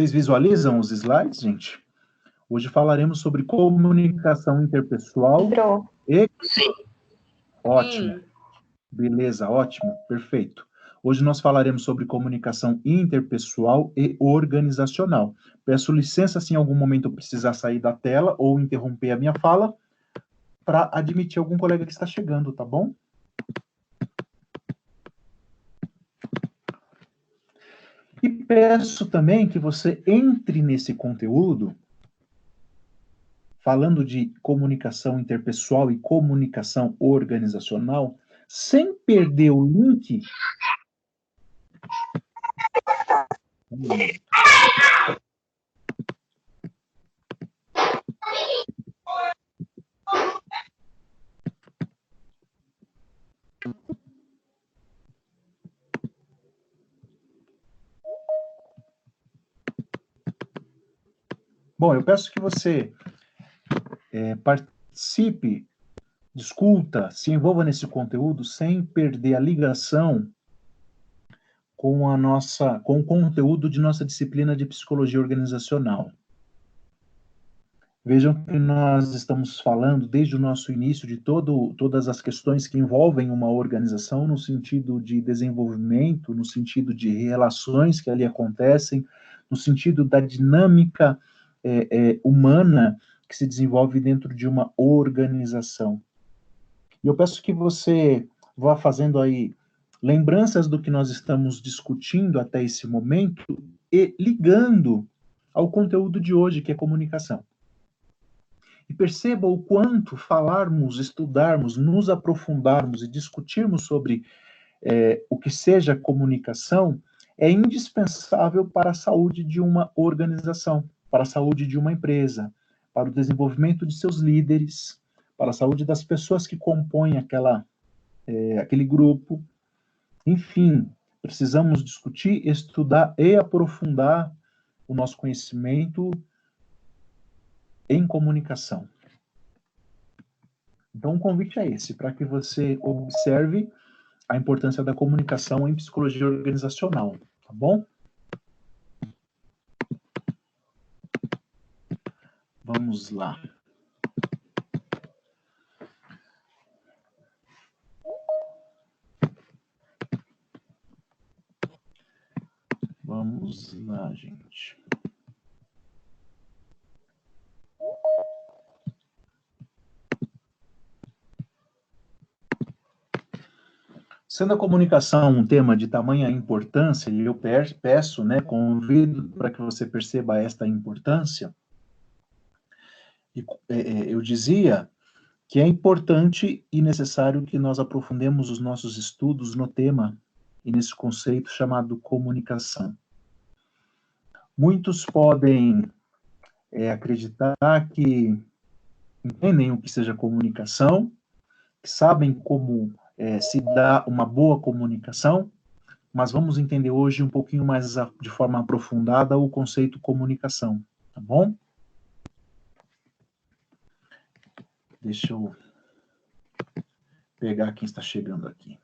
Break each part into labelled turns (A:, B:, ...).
A: Vocês visualizam os slides, gente? Hoje falaremos sobre comunicação interpessoal e...
B: Sim.
A: Ótimo.
B: Sim.
A: Beleza, ótimo, perfeito. Hoje nós falaremos sobre comunicação interpessoal e organizacional. Peço licença se em algum momento eu precisar sair da tela ou interromper a minha fala para admitir algum colega que está chegando, tá bom? E peço também que você entre nesse conteúdo falando de comunicação interpessoal e comunicação organizacional, sem perder o link. Bom, eu peço que você participe, discuta, se envolva nesse conteúdo sem perder a ligação com o conteúdo de nossa disciplina de psicologia organizacional. Vejam que nós estamos falando desde o nosso início de todas as questões que envolvem uma organização no sentido de desenvolvimento, no sentido de relações que ali acontecem, no sentido da dinâmica humana que se desenvolve dentro de uma organização. E eu peço que você vá fazendo aí lembranças do que nós estamos discutindo até esse momento e ligando ao conteúdo de hoje, que é comunicação. E perceba o quanto falarmos, estudarmos, nos aprofundarmos e discutirmos sobre o que seja comunicação é indispensável para a saúde de uma organização, para a saúde de uma empresa, para o desenvolvimento de seus líderes, para a saúde das pessoas que compõem aquele grupo. Enfim, precisamos discutir, estudar e aprofundar o nosso conhecimento em comunicação. Então, o convite é esse, para que você observe a importância da comunicação em psicologia organizacional, tá bom? Vamos lá. Vamos lá, gente. Sendo a comunicação um tema de tamanha importância, e eu peço, convido para que você perceba esta importância, eu dizia que é importante e necessário que nós aprofundemos os nossos estudos no tema e nesse conceito chamado comunicação. Muitos podem acreditar que entendem o que seja comunicação, que sabem como se dá uma boa comunicação, mas vamos entender hoje um pouquinho mais de forma aprofundada o conceito comunicação, tá bom? Deixa eu pegar quem está chegando aqui.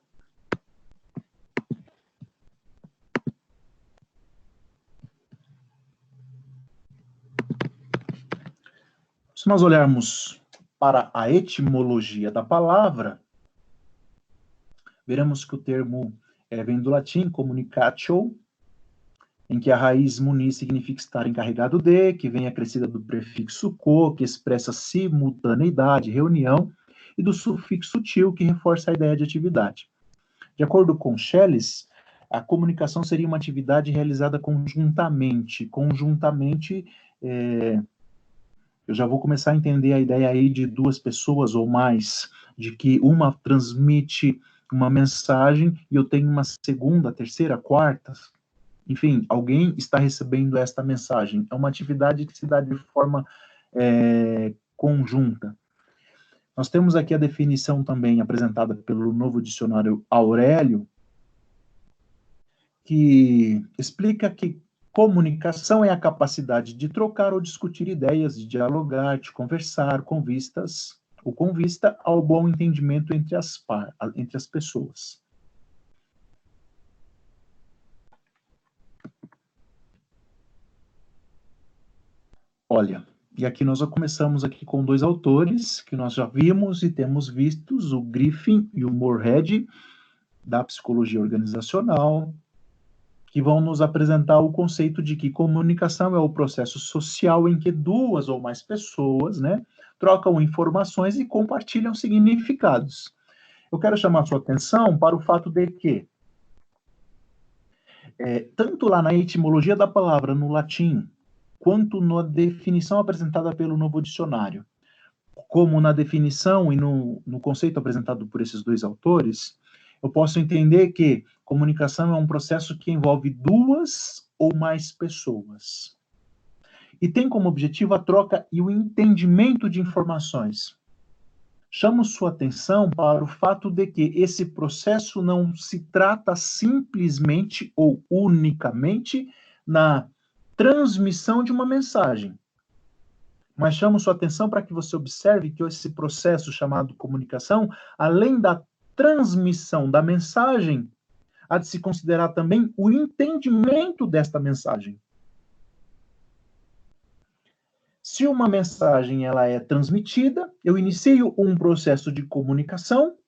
A: Se nós olharmos para a etimologia da palavra, veremos que o termo vem do latim communicatio, em que a raiz muni significa estar encarregado de, que vem acrescida do prefixo co, que expressa simultaneidade, reunião, e do sufixo til, que reforça a ideia de atividade. De acordo com Schelling, a comunicação seria uma atividade realizada conjuntamente. Eu já vou começar a entender a ideia aí de duas pessoas ou mais, de que uma transmite uma mensagem e eu tenho uma segunda, terceira, quarta. Enfim, alguém está recebendo esta mensagem. É uma atividade que se dá de forma conjunta. Nós temos aqui a definição também apresentada pelo novo dicionário Aurélio, que explica que comunicação é a capacidade de trocar ou discutir ideias, de dialogar, de conversar, com vista ao bom entendimento entre as pessoas. Olha, e aqui nós já começamos aqui com dois autores que nós já vimos e temos vistos, o Griffin e o Morehead, da psicologia organizacional, que vão nos apresentar o conceito de que comunicação é o processo social em que duas ou mais pessoas, né, trocam informações e compartilham significados. Eu quero chamar a sua atenção para o fato de que, tanto lá na etimologia da palavra no latim, quanto na definição apresentada pelo Novo Dicionário, como na definição e no conceito apresentado por esses dois autores, eu posso entender que comunicação é um processo que envolve duas ou mais pessoas. E tem como objetivo a troca e o entendimento de informações. Chamo sua atenção para o fato de que esse processo não se trata simplesmente ou unicamente na transmissão de uma mensagem. Mas chamo sua atenção para que você observe que esse processo chamado comunicação, além da transmissão da mensagem, há de se considerar também o entendimento desta mensagem. Se uma mensagem ela é transmitida, eu inicio um processo de comunicação,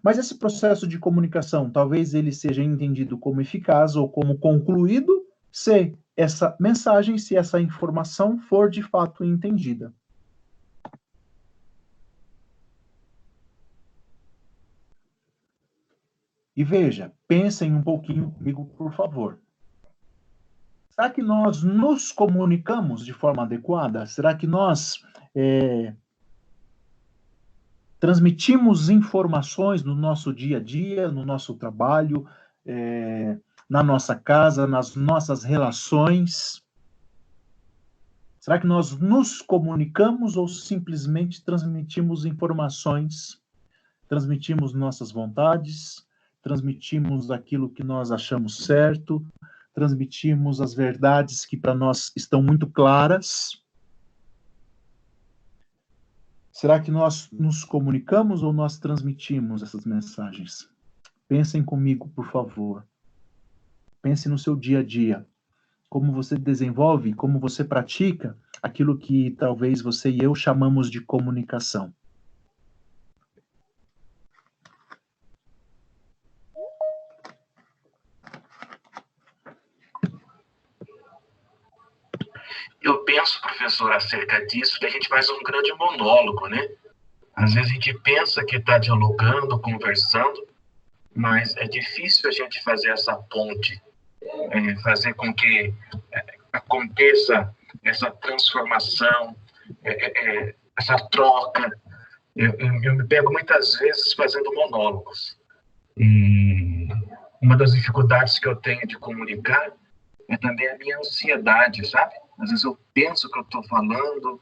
A: mas esse processo de comunicação, talvez ele seja entendido como eficaz ou como concluído se essa mensagem, se essa informação for de fato entendida. E veja, pensem um pouquinho comigo, por favor. Será que nós nos comunicamos de forma adequada? Será que nós transmitimos informações no nosso dia a dia, no nosso trabalho, na nossa casa, nas nossas relações? Será que nós nos comunicamos ou simplesmente transmitimos informações, transmitimos nossas vontades, transmitimos aquilo que nós achamos certo, transmitimos as verdades que para nós estão muito claras? Será que nós nos comunicamos ou nós transmitimos essas mensagens? Pensem comigo, por favor. Pense no seu dia a dia. Como você desenvolve, como você pratica aquilo que talvez você e eu chamamos de comunicação.
B: Eu penso, professor, acerca disso, que a gente faz um grande monólogo, né? Às vezes a gente pensa que está dialogando, conversando, mas é difícil a gente fazer essa ponte, fazer com que aconteça essa transformação, essa troca. Eu me pego muitas vezes fazendo monólogos. E uma das dificuldades que eu tenho de comunicar é também a minha ansiedade, sabe? Às vezes eu penso que eu estou falando,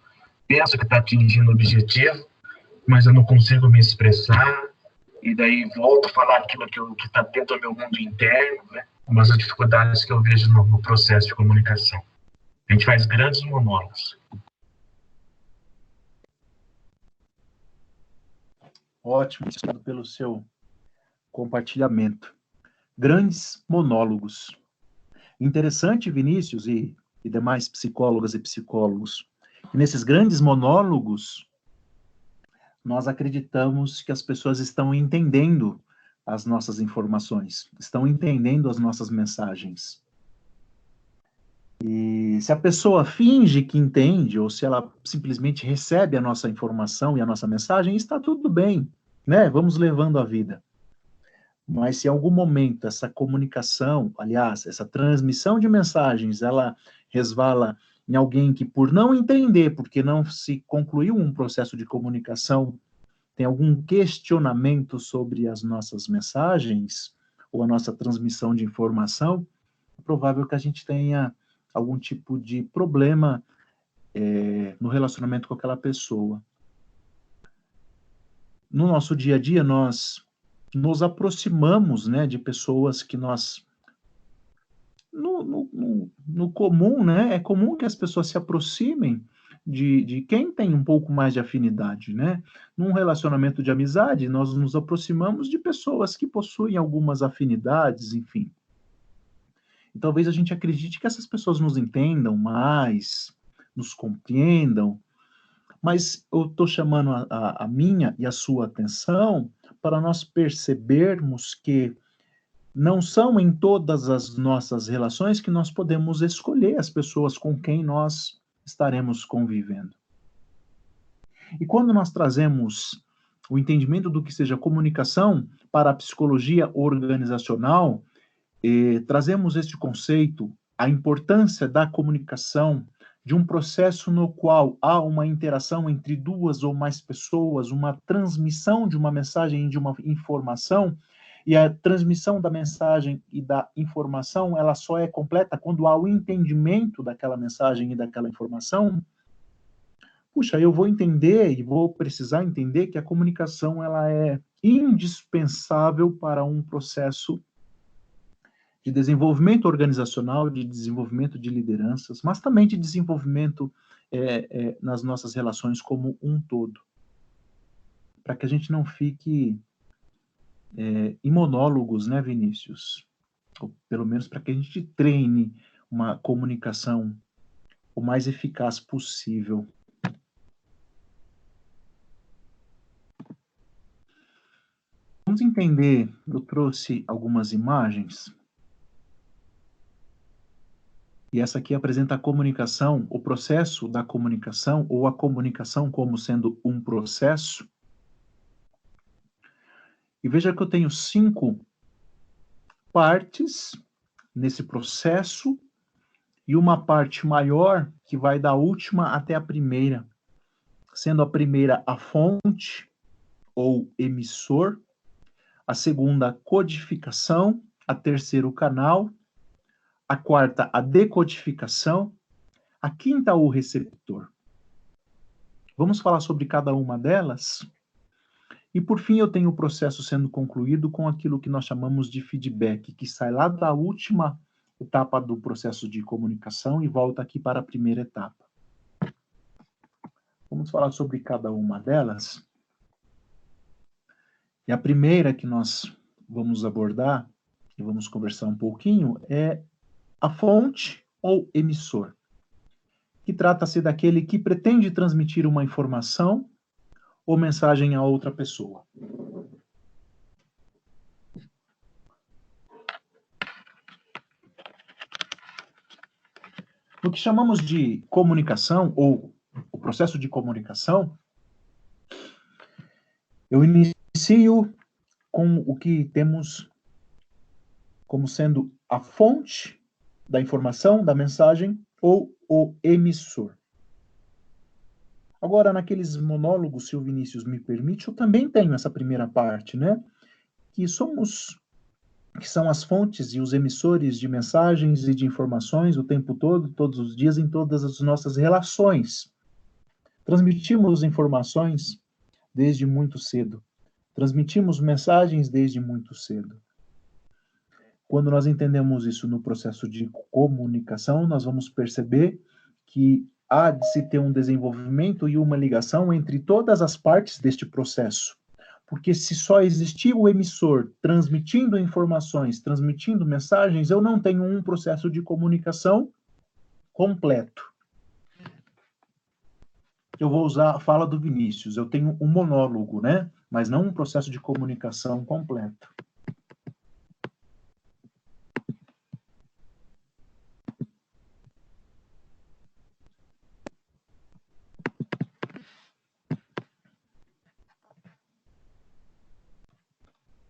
B: penso que está atingindo o objetivo, mas eu não consigo me expressar, e daí volto a falar aquilo que está dentro do meu mundo interno, né? Uma das dificuldades que eu vejo no processo de comunicação. A gente faz grandes monólogos.
A: Ótimo, obrigado pelo seu compartilhamento. Grandes monólogos. Interessante, Vinícius e demais psicólogas e psicólogos, que nesses grandes monólogos nós acreditamos que as pessoas estão entendendo as nossas informações, estão entendendo as nossas mensagens. E se a pessoa finge que entende, ou se ela simplesmente recebe a nossa informação e a nossa mensagem, está tudo bem, né? Vamos levando a vida. Mas se em algum momento essa comunicação, aliás, essa transmissão de mensagens, ela resvala em alguém que, por não entender, porque não se concluiu um processo de comunicação, tem algum questionamento sobre as nossas mensagens ou a nossa transmissão de informação, é provável que a gente tenha algum tipo de problema no relacionamento com aquela pessoa. No nosso dia a dia, nós nos aproximamos, né, de pessoas que nós... No comum, né, é comum que as pessoas se aproximem de quem tem um pouco mais de afinidade, né? Num relacionamento de amizade, nós nos aproximamos de pessoas que possuem algumas afinidades, enfim. E talvez a gente acredite que essas pessoas nos entendam mais, nos compreendam, mas eu estou chamando a minha e a sua atenção para nós percebermos que não são em todas as nossas relações que nós podemos escolher as pessoas com quem nós estaremos convivendo. E quando nós trazemos o entendimento do que seja comunicação para a psicologia organizacional, trazemos este conceito, a importância da comunicação, de um processo no qual há uma interação entre duas ou mais pessoas, uma transmissão de uma mensagem e de uma informação, e a transmissão da mensagem e da informação, ela só é completa quando há o entendimento daquela mensagem e daquela informação. Puxa, eu vou entender e vou precisar entender que a comunicação ela é indispensável para um processo de desenvolvimento organizacional, de desenvolvimento de lideranças, mas também de desenvolvimento nas nossas relações como um todo. Para que a gente não fique em monólogos, né, Vinícius? Ou pelo menos para que a gente treine uma comunicação o mais eficaz possível. Vamos entender, eu trouxe algumas imagens. E essa aqui apresenta a comunicação, o processo da comunicação, ou a comunicação como sendo um processo. E veja que eu tenho 5 partes nesse processo, e uma parte maior que vai da última até a primeira, sendo a primeira a fonte, ou emissor, a segunda a codificação, a terceira o canal, a quarta a decodificação, a quinta o receptor. Vamos falar sobre cada uma delas? E por fim eu tenho o processo sendo concluído com aquilo que nós chamamos de feedback, que sai lá da última etapa do processo de comunicação e volta aqui para a primeira etapa. Vamos falar sobre cada uma delas. E a primeira que nós vamos abordar, e vamos conversar um pouquinho, é a fonte ou emissor, que trata-se daquele que pretende transmitir uma informação ou mensagem a outra pessoa. No que chamamos de comunicação, ou o processo de comunicação, eu inicio com o que temos como sendo a fonte da informação, da mensagem, ou o emissor. Agora, naqueles monólogos, se o Vinícius me permite, eu também tenho essa primeira parte, né? Que são as fontes e os emissores de mensagens e de informações o tempo todo, todos os dias, em todas as nossas relações. Transmitimos informações desde muito cedo. Transmitimos mensagens desde muito cedo. Quando nós entendemos isso no processo de comunicação, nós vamos perceber que há de se ter um desenvolvimento e uma ligação entre todas as partes deste processo. Porque se só existir o emissor transmitindo informações, transmitindo mensagens, eu não tenho um processo de comunicação completo. Eu vou usar a fala do Vinícius, eu tenho um monólogo, né? Mas não um processo de comunicação completo.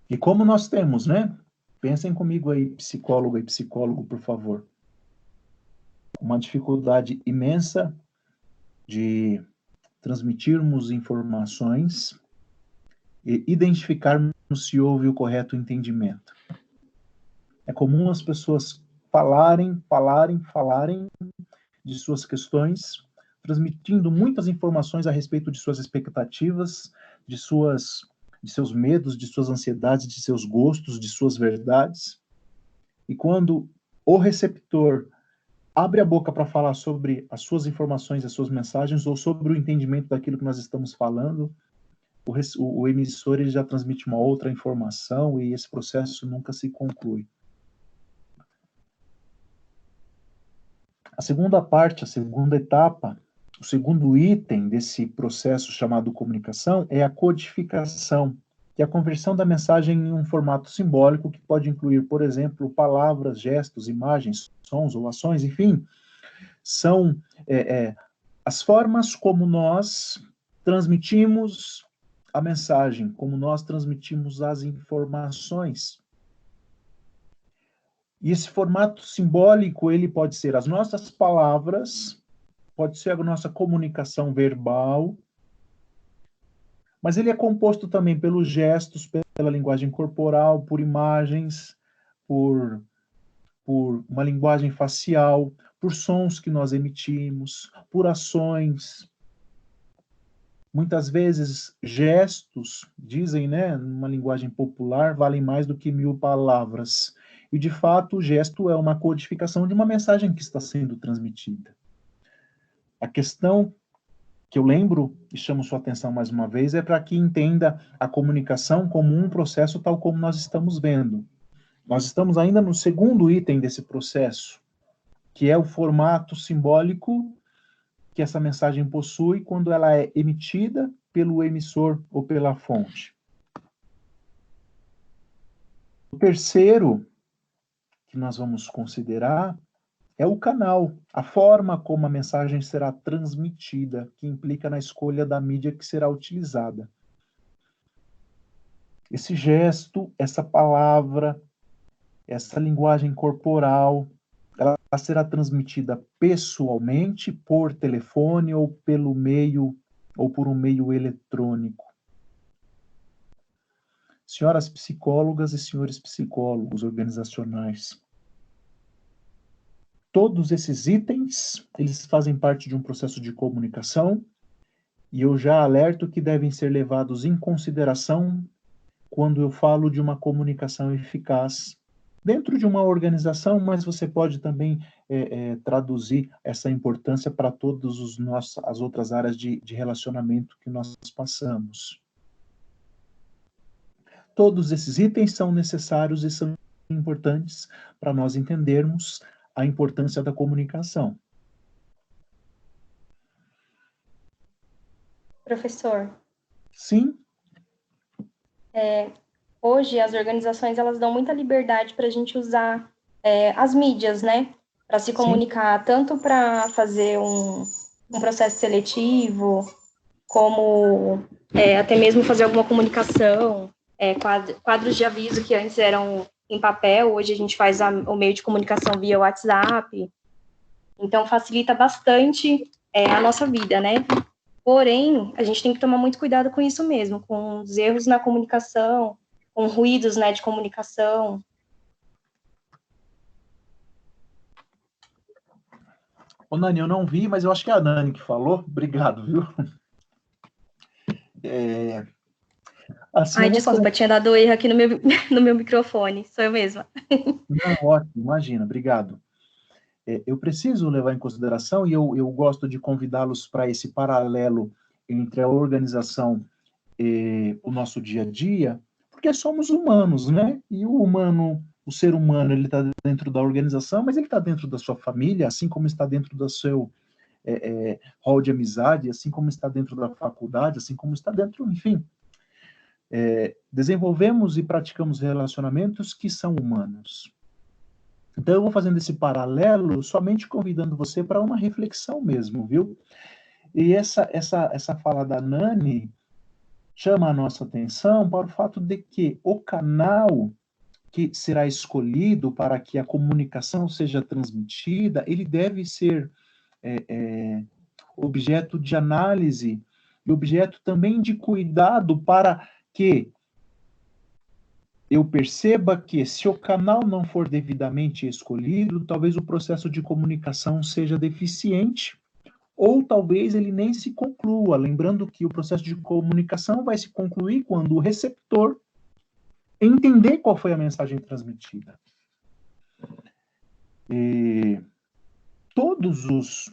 A: E como nós temos, né? Pensem comigo aí, psicólogo e psicólogo, por favor. Uma dificuldade imensa de transmitirmos informações e identificarmos se houve o correto entendimento. É comum as pessoas falarem de suas questões, transmitindo muitas informações a respeito de suas expectativas, de seus medos, de suas ansiedades, de seus gostos, de suas verdades. E quando o receptor abre a boca para falar sobre as suas informações, as suas mensagens, ou sobre o entendimento daquilo que nós estamos falando, o emissor ele já transmite uma outra informação e esse processo nunca se conclui. A segunda parte, a segunda etapa, o segundo item desse processo chamado comunicação é a codificação, que é a conversão da mensagem em um formato simbólico que pode incluir, por exemplo, palavras, gestos, imagens, sons ou ações, enfim, são as formas como nós transmitimos a mensagem, como nós transmitimos as informações. E esse formato simbólico, ele pode ser as nossas palavras, pode ser a nossa comunicação verbal, mas ele é composto também pelos gestos, pela linguagem corporal, por imagens, por uma linguagem facial, por sons que nós emitimos, por ações. Muitas vezes, gestos, dizem, né, numa linguagem popular, valem mais do que 1000 palavras. E, de fato, o gesto é uma codificação de uma mensagem que está sendo transmitida. A questão que eu lembro e chamo sua atenção mais uma vez é para que entenda a comunicação como um processo tal como nós estamos vendo. Nós estamos ainda no segundo item desse processo, que é o formato simbólico que essa mensagem possui quando ela é emitida pelo emissor ou pela fonte. O terceiro que nós vamos considerar é o canal, a forma como a mensagem será transmitida, que implica na escolha da mídia que será utilizada. Esse gesto, essa palavra, essa linguagem corporal, ela será transmitida pessoalmente, por telefone ou pelo meio, ou por um meio eletrônico. Senhoras psicólogas e senhores psicólogos organizacionais, todos esses itens, eles fazem parte de um processo de comunicação e eu já alerto que devem ser levados em consideração quando eu falo de uma comunicação eficaz dentro de uma organização, mas você pode também traduzir essa importância para todas as outras áreas de relacionamento que nós passamos. Todos esses itens são necessários e são importantes para nós entendermos a importância da comunicação.
C: Professor.
A: Sim.
C: Hoje as organizações elas dão muita liberdade para a gente usar as mídias, né? Para se comunicar, sim, tanto para fazer um processo seletivo, como até mesmo fazer alguma comunicação, quadros de aviso que antes eram em papel, hoje a gente faz o meio de comunicação via WhatsApp. Então, facilita bastante a nossa vida, né? Porém, a gente tem que tomar muito cuidado com isso mesmo, com os erros na comunicação, com ruídos, né, de comunicação.
A: Ô, Nani, eu não vi, mas eu acho que é a Nani que falou. Obrigado, viu?
C: Assim, ai, desculpa, tinha dado erro aqui no meu microfone. Sou eu mesma.
A: Não, ótimo, imagina, obrigado. Eu preciso levar em consideração, e eu gosto de convidá-los para esse paralelo entre a organização e o nosso dia a dia, porque somos humanos, né? E o ser humano, ele está dentro da organização, mas ele está dentro da sua família, assim como está dentro do seu hall de amizade, assim como está dentro da faculdade, assim como está dentro, enfim. Desenvolvemos e praticamos relacionamentos que são humanos. Então, eu vou fazendo esse paralelo somente convidando você para uma reflexão mesmo, viu? E essa fala da Nani chama a nossa atenção para o fato de que o canal que será escolhido para que a comunicação seja transmitida, ele deve ser objeto de análise e objeto também de cuidado para que eu perceba que, se o canal não for devidamente escolhido, talvez o processo de comunicação seja deficiente, ou talvez ele nem se conclua. Lembrando que o processo de comunicação vai se concluir quando o receptor entender qual foi a mensagem transmitida. E todos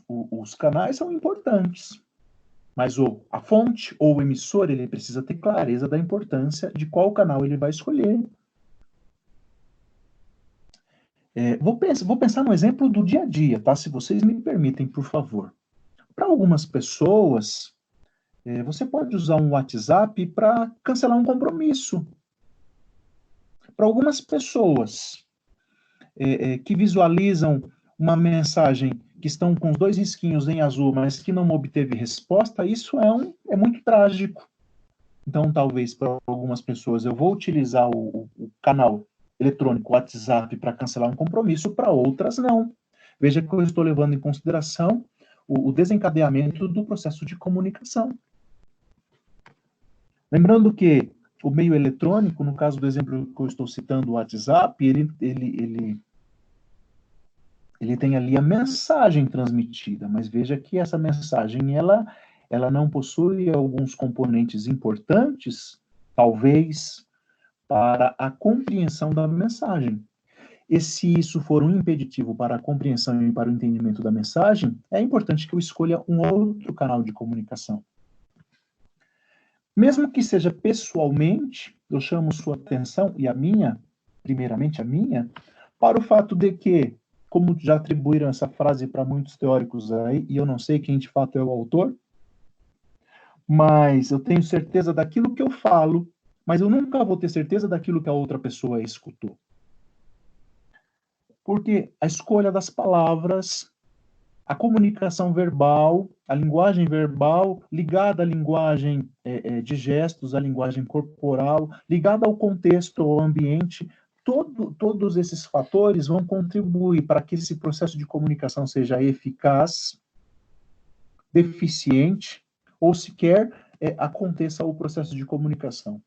A: os canais são importantes, mas a fonte ou o emissor, ele precisa ter clareza da importância de qual canal ele vai escolher. Vou pensar no exemplo do dia a dia, tá? Se vocês me permitem, por favor. Para algumas pessoas, você pode usar um WhatsApp para cancelar um compromisso. Para algumas pessoas que visualizam uma mensagem que estão com os 2 risquinhos em azul, mas que não obteve resposta, isso é muito trágico. Então, talvez para algumas pessoas eu vou utilizar o canal eletrônico WhatsApp para cancelar um compromisso, para outras não. Veja que eu estou levando em consideração o desencadeamento do processo de comunicação. Lembrando que o meio eletrônico, no caso do exemplo que eu estou citando, o WhatsApp, ele tem ali a mensagem transmitida, mas veja que essa mensagem, ela não possui alguns componentes importantes, talvez, para a compreensão da mensagem. E se isso for um impeditivo para a compreensão e para o entendimento da mensagem, é importante que eu escolha um outro canal de comunicação. Mesmo que seja pessoalmente, eu chamo sua atenção e a minha, primeiramente a minha, para o fato de que, como já atribuíram essa frase para muitos teóricos aí, e eu não sei quem de fato é o autor, mas eu tenho certeza daquilo que eu falo, mas eu nunca vou ter certeza daquilo que a outra pessoa escutou. Porque a escolha das palavras, a comunicação verbal, a linguagem verbal, ligada à linguagem de gestos, à linguagem corporal, ligada ao contexto, ao ambiente, todos esses fatores vão contribuir para que esse processo de comunicação seja eficaz, deficiente, ou sequer aconteça o processo de comunicação.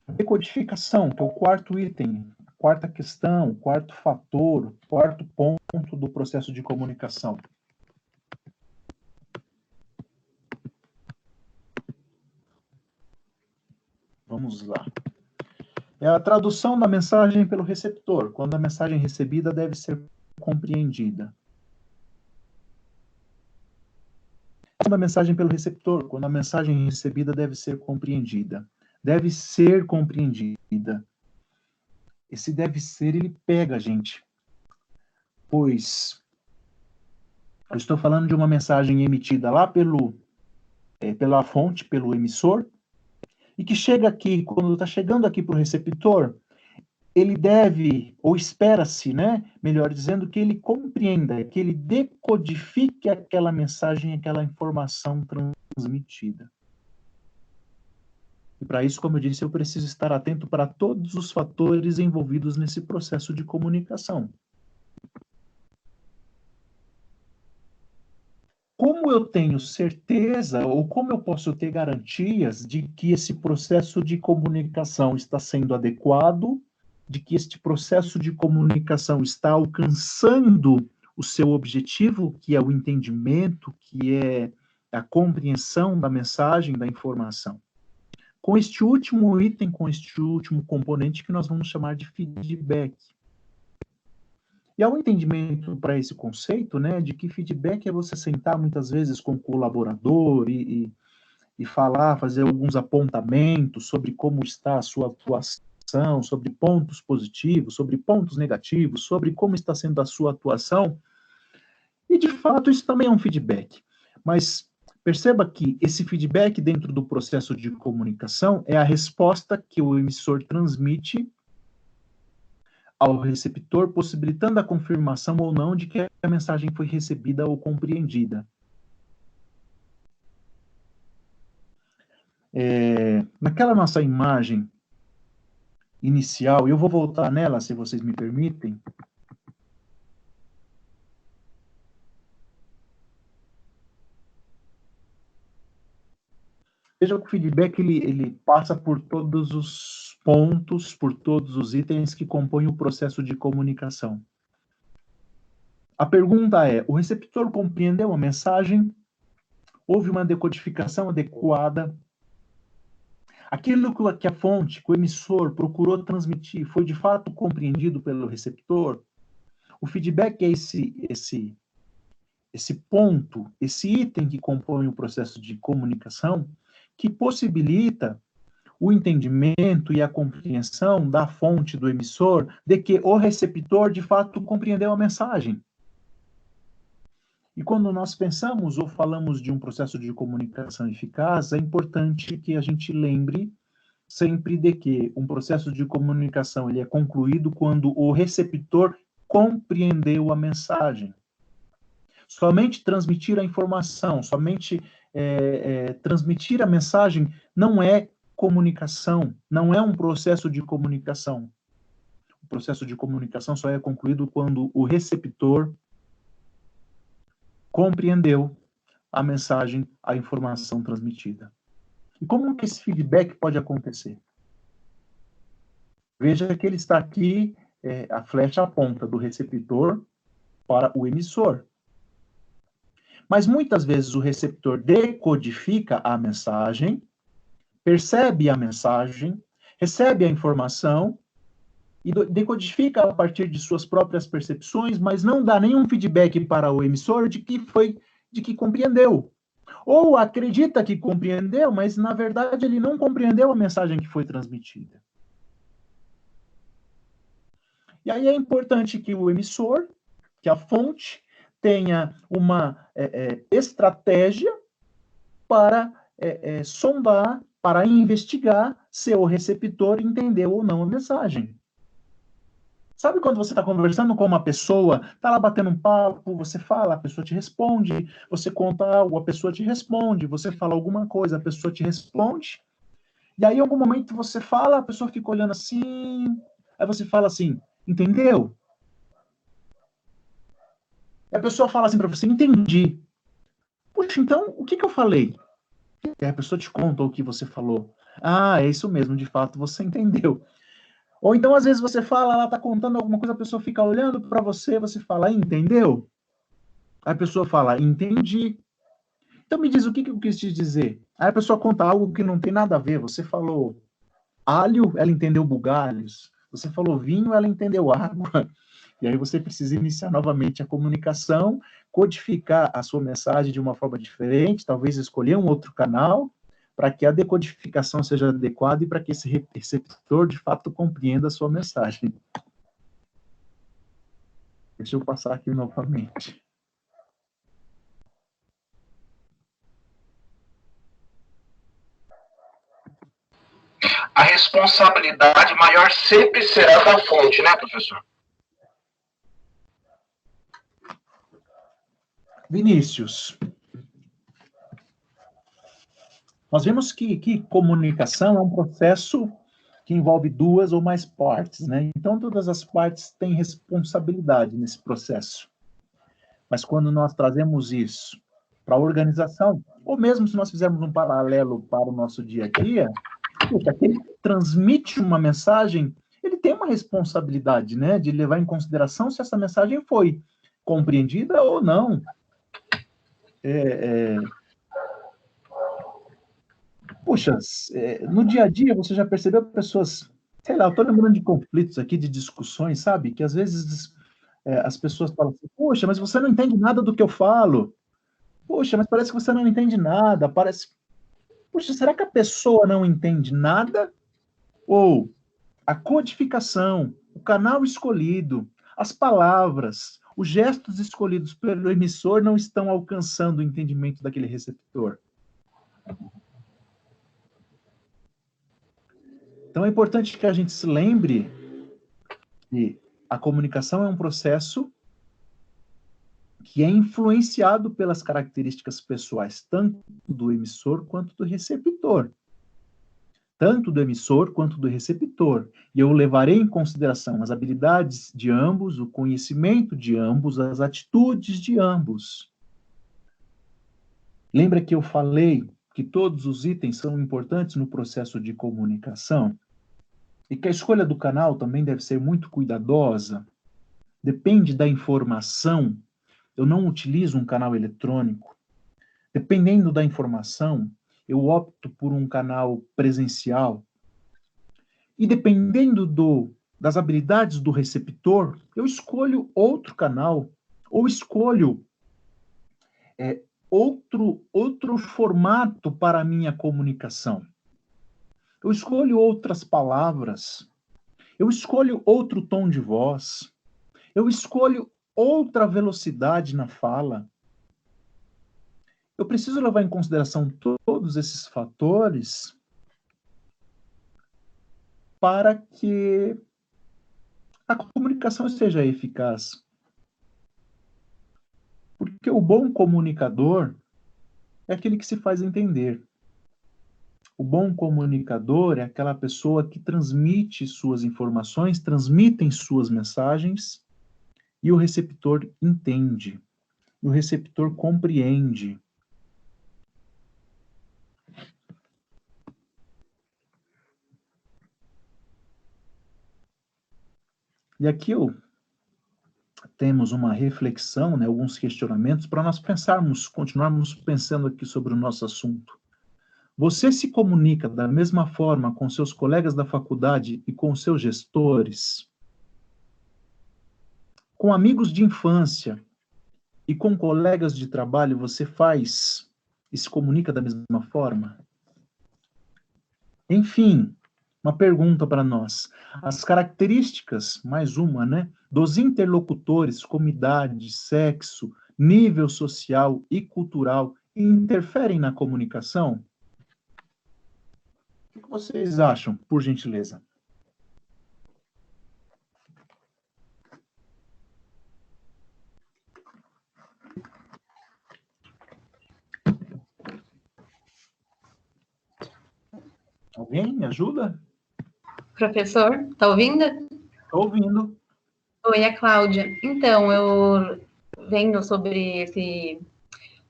A: Decodificação, que é o quarto item, quarta questão, quarto fator, quarto ponto do processo de comunicação. Vamos lá. É a tradução da mensagem pelo receptor, quando a mensagem recebida deve ser compreendida. A mensagem pelo receptor, quando a mensagem recebida deve ser compreendida. Deve ser compreendida. Esse deve ser, ele pega a gente. Pois eu estou falando de uma mensagem emitida lá pela fonte, pelo emissor, e que chega aqui, quando está chegando aqui para o receptor, ele deve, ou espera-se, né, melhor dizendo, que ele compreenda, que ele decodifique aquela mensagem, aquela informação transmitida. E para isso, como eu disse, eu preciso estar atento para todos os fatores envolvidos nesse processo de comunicação. Como eu tenho certeza, ou como eu posso ter garantias de que esse processo de comunicação está sendo adequado, de que este processo de comunicação está alcançando o seu objetivo, que é o entendimento, que é a compreensão da mensagem, da informação? Com este último item, com este último componente que nós vamos chamar de feedback. E há um entendimento para esse conceito, né, de que feedback é você sentar muitas vezes com o colaborador e falar, fazer alguns apontamentos sobre como está a sua atuação, sobre pontos positivos, sobre pontos negativos, sobre como está sendo a sua atuação. E, de fato, isso também é um feedback. Mas perceba que esse feedback dentro do processo de comunicação é a resposta que o emissor transmite ao receptor, possibilitando a confirmação ou não de que a mensagem foi recebida ou compreendida. Naquela nossa imagem inicial, eu vou voltar nela, se vocês me permitem. Veja que o feedback ele passa por todos os pontos, por todos os itens que compõem o processo de comunicação. A pergunta é: o receptor compreendeu a mensagem? Houve uma decodificação adequada? Aquilo que a fonte, que o emissor procurou transmitir, foi de fato compreendido pelo receptor? O feedback é esse ponto, esse item que compõe o processo de comunicação, que possibilita o entendimento e a compreensão da fonte do emissor de que o receptor, de fato, compreendeu a mensagem. E quando nós pensamos ou falamos de um processo de comunicação eficaz, é importante que a gente lembre sempre de que um processo de comunicação ele é concluído quando o receptor compreendeu a mensagem. Somente transmitir a informação, somente transmitir a mensagem não é comunicação, não é um processo de comunicação. O processo de comunicação só é concluído quando o receptor compreendeu a mensagem, a informação transmitida. E como que esse feedback pode acontecer? Veja que ele está aqui, a flecha aponta do receptor para o emissor. Mas muitas vezes o receptor decodifica a mensagem, percebe a mensagem, recebe a informação e decodifica a partir de suas próprias percepções, mas não dá nenhum feedback para o emissor de que compreendeu. Ou acredita que compreendeu, mas na verdade ele não compreendeu a mensagem que foi transmitida. E aí é importante que o emissor, que a fonte, tenha uma estratégia para sondar, para investigar se o receptor entendeu ou não a mensagem. Sabe quando você está conversando com uma pessoa, está lá batendo um papo, você fala, a pessoa te responde, você conta algo, a pessoa te responde, você fala alguma coisa, a pessoa te responde, e aí em algum momento você fala, a pessoa fica olhando assim, aí você fala assim, entendeu? E a pessoa fala assim para você, entendi. Puxa, então, o que eu falei? E aí a pessoa te conta o que você falou. Ah, é isso mesmo, de fato, você entendeu. Ou então, às vezes, você fala, ela está contando alguma coisa, a pessoa fica olhando para você, você fala, entendeu? Aí a pessoa fala, entendi. Então me diz o que eu quis te dizer. Aí a pessoa conta algo que não tem nada a ver. Você falou alho, ela entendeu bugalhos. Você falou vinho, ela entendeu água. E aí você precisa iniciar novamente a comunicação, codificar a sua mensagem de uma forma diferente, talvez escolher um outro canal, para que a decodificação seja adequada e para que esse receptor, de fato, compreenda a sua mensagem. Deixa eu passar aqui novamente.
B: A responsabilidade maior sempre será da fonte, né, professor?
A: Vinícius, nós vemos que comunicação é um processo que envolve duas ou mais partes, né? Então, todas as partes têm responsabilidade nesse processo. Mas quando nós trazemos isso para a organização, ou mesmo se nós fizermos um paralelo para o nosso dia a dia, quem transmite uma mensagem, ele tem uma responsabilidade, né? De levar em consideração se essa mensagem foi compreendida ou não. Puxa, no dia a dia você já percebeu pessoas, sei lá, eu estou lembrando de conflitos aqui, de discussões, sabe? Que às vezes as pessoas falam assim, poxa, mas você não entende nada do que eu falo. Poxa, mas parece que você não entende nada. Poxa, será que a pessoa não entende nada? Ou a codificação, o canal escolhido, as palavras, os gestos escolhidos pelo emissor não estão alcançando o entendimento daquele receptor? Então é importante que a gente se lembre que a comunicação é um processo que é influenciado pelas características pessoais, tanto do emissor quanto do receptor. Tanto do emissor quanto do receptor. E eu levarei em consideração as habilidades de ambos, o conhecimento de ambos, as atitudes de ambos. Lembra que eu falei que todos os itens são importantes no processo de comunicação? E que a escolha do canal também deve ser muito cuidadosa. Depende da informação. Eu não utilizo um canal eletrônico. Dependendo da informação, eu opto por um canal presencial. E dependendo das habilidades do receptor, eu escolho outro canal, ou escolho outro formato para a minha comunicação. eu escolho outras palavras, eu escolho outro tom de voz, eu escolho outra velocidade na fala. Eu preciso levar em consideração todos esses fatores para que a comunicação seja eficaz. Porque o bom comunicador é aquele que se faz entender. O bom comunicador é aquela pessoa que transmite suas informações, transmitem suas mensagens, e o receptor entende, o receptor compreende. E aqui temos uma reflexão, né, alguns questionamentos para nós pensarmos, continuarmos pensando aqui sobre o nosso assunto. Você se comunica da mesma forma com seus colegas da faculdade e com seus gestores? Com amigos de infância e com colegas de trabalho, você faz e se comunica da mesma forma? Enfim, uma pergunta para nós. As características, mais uma, né, dos interlocutores, como idade, sexo, nível social e cultural, interferem na comunicação? O que vocês acham, por gentileza? Alguém me ajuda?
D: Professor, tá ouvindo?
A: Estou ouvindo.
D: Oi, é a Cláudia. Então, eu vendo sobre esse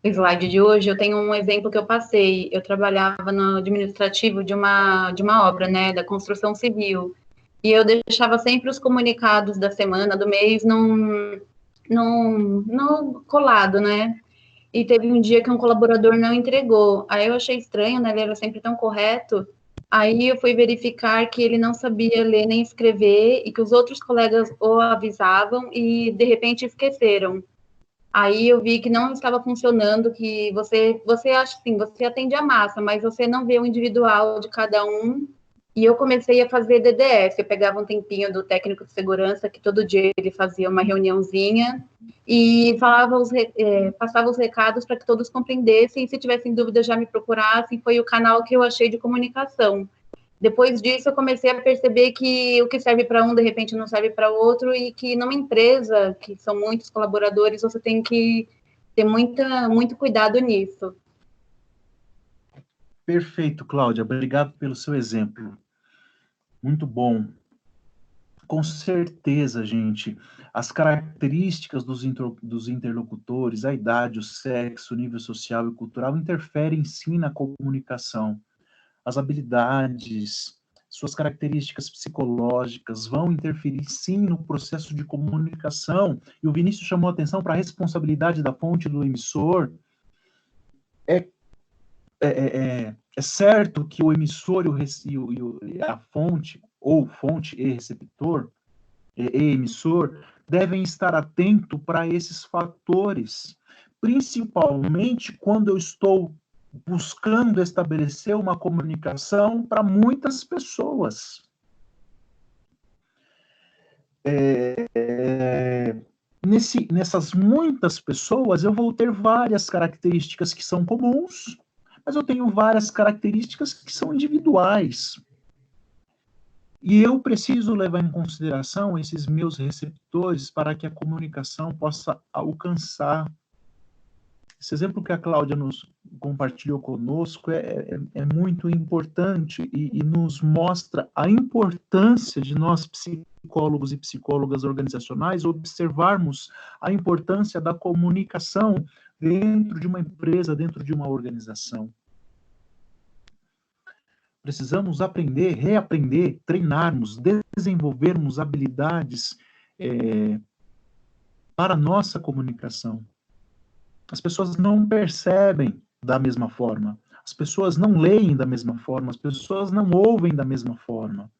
D: slide de hoje, eu tenho um exemplo que eu passei. Eu trabalhava no administrativo de uma obra, né, da construção civil. E eu deixava sempre os comunicados da semana, do mês, no colado, né? E teve um dia que um colaborador não entregou. Aí eu achei estranho, né? Ele era sempre tão correto. Aí eu fui verificar que ele não sabia ler nem escrever e que os outros colegas o avisavam e, de repente, esqueceram. Aí eu vi que não estava funcionando, que você acha assim, você atende a massa, mas você não vê o individual de cada um. E eu comecei a fazer DDS, eu pegava um tempinho do técnico de segurança, que todo dia ele fazia uma reuniãozinha, e passava os recados para que todos compreendessem, e se tivessem dúvida já me procurassem, foi o canal que eu achei de comunicação. Depois disso, eu comecei a perceber que o que serve para um, de repente, não serve para outro, e que numa empresa, que são muitos colaboradores, você tem que ter muito cuidado nisso.
A: Perfeito, Cláudia. Obrigado pelo seu exemplo. Muito bom. Com certeza, gente, as características dos interlocutores, a idade, o sexo, o nível social e cultural interferem sim na comunicação. As habilidades, suas características psicológicas vão interferir sim no processo de comunicação. E o Vinícius chamou a atenção para a responsabilidade da fonte do emissor. É certo que o emissor e a fonte, ou fonte e receptor, e emissor, devem estar atentos para esses fatores, principalmente quando eu estou buscando estabelecer uma comunicação para muitas pessoas. Nessas muitas pessoas, eu vou ter várias características que são comuns, mas eu tenho várias características que são individuais. E eu preciso levar em consideração esses meus receptores para que a comunicação possa alcançar. Esse exemplo que a Cláudia nos compartilhou conosco é muito importante e nos mostra a importância de nós, psicólogos e psicólogas organizacionais, observarmos a importância da comunicação dentro de uma empresa, dentro de uma organização. Precisamos aprender, reaprender, treinarmos, desenvolvermos habilidades para a nossa comunicação. As pessoas não percebem da mesma forma, as pessoas não leem da mesma forma, as pessoas não ouvem da mesma forma.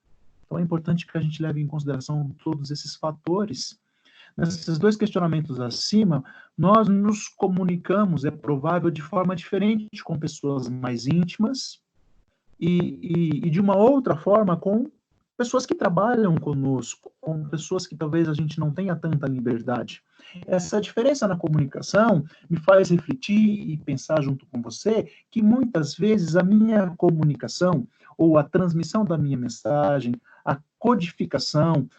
A: Então é importante que a gente leve em consideração todos esses fatores. Nesses dois questionamentos acima, nós nos comunicamos, é provável, de forma diferente com pessoas mais íntimas e de uma outra forma com pessoas que trabalham conosco, com pessoas que talvez a gente não tenha tanta liberdade. Essa diferença na comunicação me faz refletir e pensar junto com você que muitas vezes a minha comunicação ou a transmissão da minha mensagem, a codificação,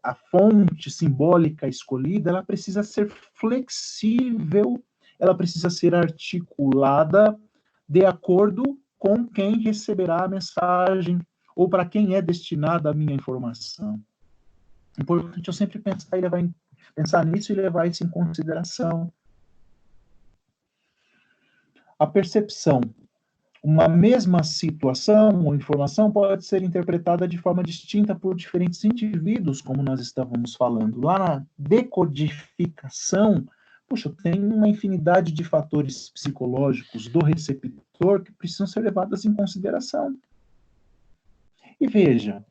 A: a fonte simbólica escolhida, ela precisa ser flexível, ela precisa ser articulada de acordo com quem receberá a mensagem ou para quem é destinada a minha informação. É importante eu sempre pensar nisso e levar isso em consideração. A percepção. Uma mesma situação ou informação pode ser interpretada de forma distinta por diferentes indivíduos, como nós estávamos falando. Lá na decodificação, puxa, tem uma infinidade de fatores psicológicos do receptor que precisam ser levados em consideração. E veja,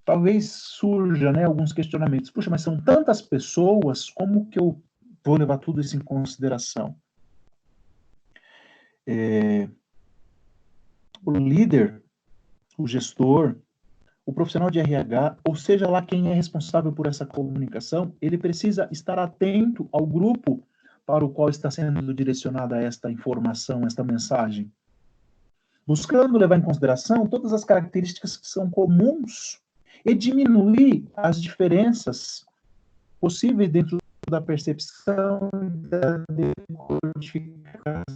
A: talvez surja, né, alguns questionamentos. Puxa, mas são tantas pessoas, como que eu vou levar tudo isso em consideração? O líder, o gestor, o profissional de RH, ou seja lá quem é responsável por essa comunicação, ele precisa estar atento ao grupo para o qual está sendo direcionada esta informação, esta mensagem, buscando levar em consideração todas as características que são comuns e diminuir as diferenças possíveis dentro da percepção e da decodificação.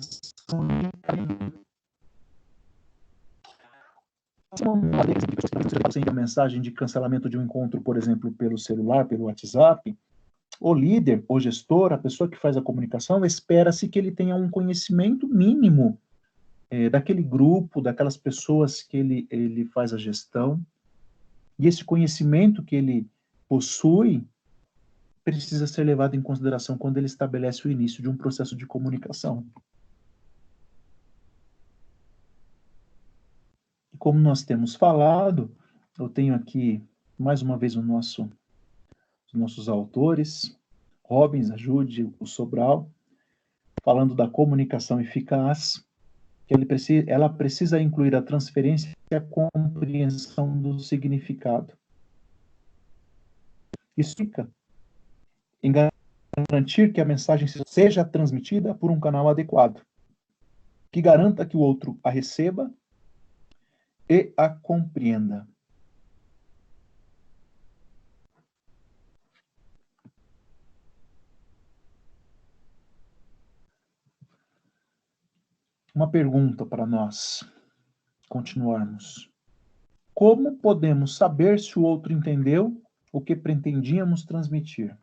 A: Sem a mensagem de cancelamento de um encontro, por exemplo, pelo celular, pelo WhatsApp, o líder, o gestor, a pessoa que faz a comunicação, espera-se que ele tenha um conhecimento mínimo daquele grupo, daquelas pessoas que ele faz a gestão, e esse conhecimento que ele possui precisa ser levado em consideração quando ele estabelece o início de um processo de comunicação. E como nós temos falado, eu tenho aqui mais uma vez os nossos autores, Robbins, Ajude, o Sobral, falando da comunicação eficaz, que ela precisa incluir a transferência e a compreensão do significado. Isso fica em garantir que a mensagem seja transmitida por um canal adequado, que garanta que o outro a receba e a compreenda. Uma pergunta para nós continuarmos. Como podemos saber se o outro entendeu o que pretendíamos transmitir?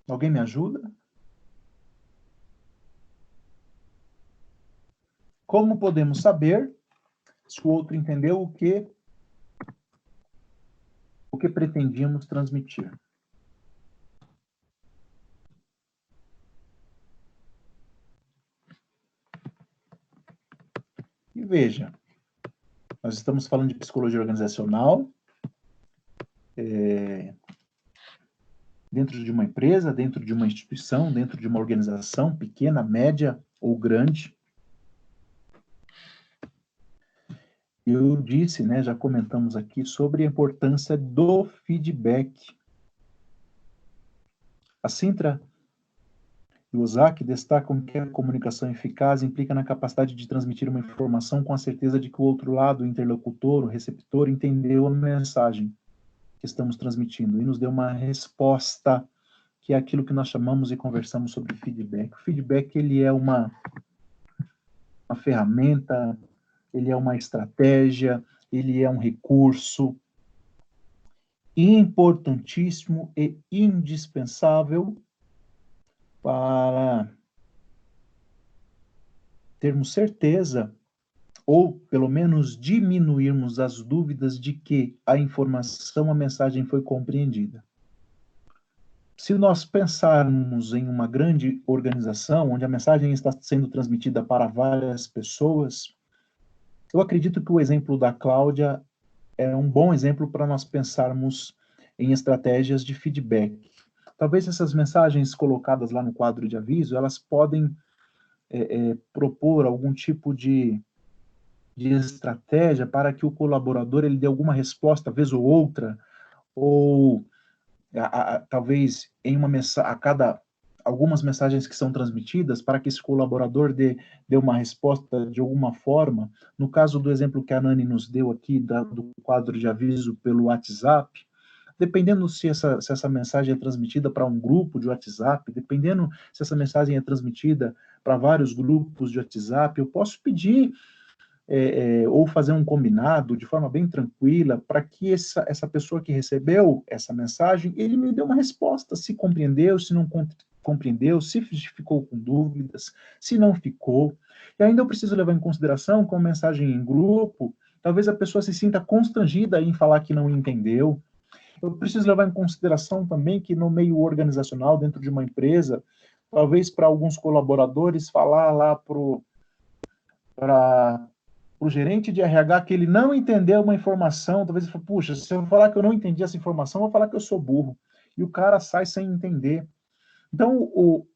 A: Alguém me ajuda? Como podemos saber se o outro entendeu o que pretendíamos transmitir? E veja, nós estamos falando de psicologia organizacional, dentro de uma empresa, dentro de uma instituição, dentro de uma organização pequena, média ou grande. Eu disse, né, já comentamos aqui sobre a importância do feedback. A Sintra e o Ozaki destacam que a comunicação eficaz implica na capacidade de transmitir uma informação com a certeza de que o outro lado, o interlocutor, o receptor, entendeu a mensagem que estamos transmitindo e nos deu uma resposta, que é aquilo que nós chamamos e conversamos sobre feedback. O feedback, ele é uma ferramenta, ele é uma estratégia, ele é um recurso importantíssimo e indispensável para termos certeza, ou pelo menos diminuirmos as dúvidas de que a informação, a mensagem foi compreendida. Se nós pensarmos em uma grande organização, onde a mensagem está sendo transmitida para várias pessoas, eu acredito que o exemplo da Cláudia é um bom exemplo para nós pensarmos em estratégias de feedback. talvez essas mensagens colocadas lá no quadro de aviso, elas podem propor algum tipo de estratégia para que o colaborador ele dê alguma resposta, vez ou outra, ou talvez em uma a cada algumas mensagens que são transmitidas para que esse colaborador dê uma resposta de alguma forma. No caso do exemplo que a Nani nos deu aqui, do quadro de aviso pelo WhatsApp, dependendo se essa mensagem é transmitida para um grupo de WhatsApp, dependendo se essa mensagem é transmitida para vários grupos de WhatsApp, eu posso pedir ou fazer um combinado de forma bem tranquila para que essa pessoa que recebeu essa mensagem, ele me dê uma resposta, se compreendeu, se não compreendeu, se ficou com dúvidas, se não ficou. E ainda eu preciso levar em consideração, com mensagem em grupo, talvez a pessoa se sinta constrangida em falar que não entendeu. Eu preciso levar em consideração também que no meio organizacional, dentro de uma empresa, talvez para alguns colaboradores, falar lá para o gerente de RH que ele não entendeu uma informação, talvez ele fale, puxa, se eu falar que eu não entendi essa informação, eu vou falar que eu sou burro. E o cara sai sem entender. Então, o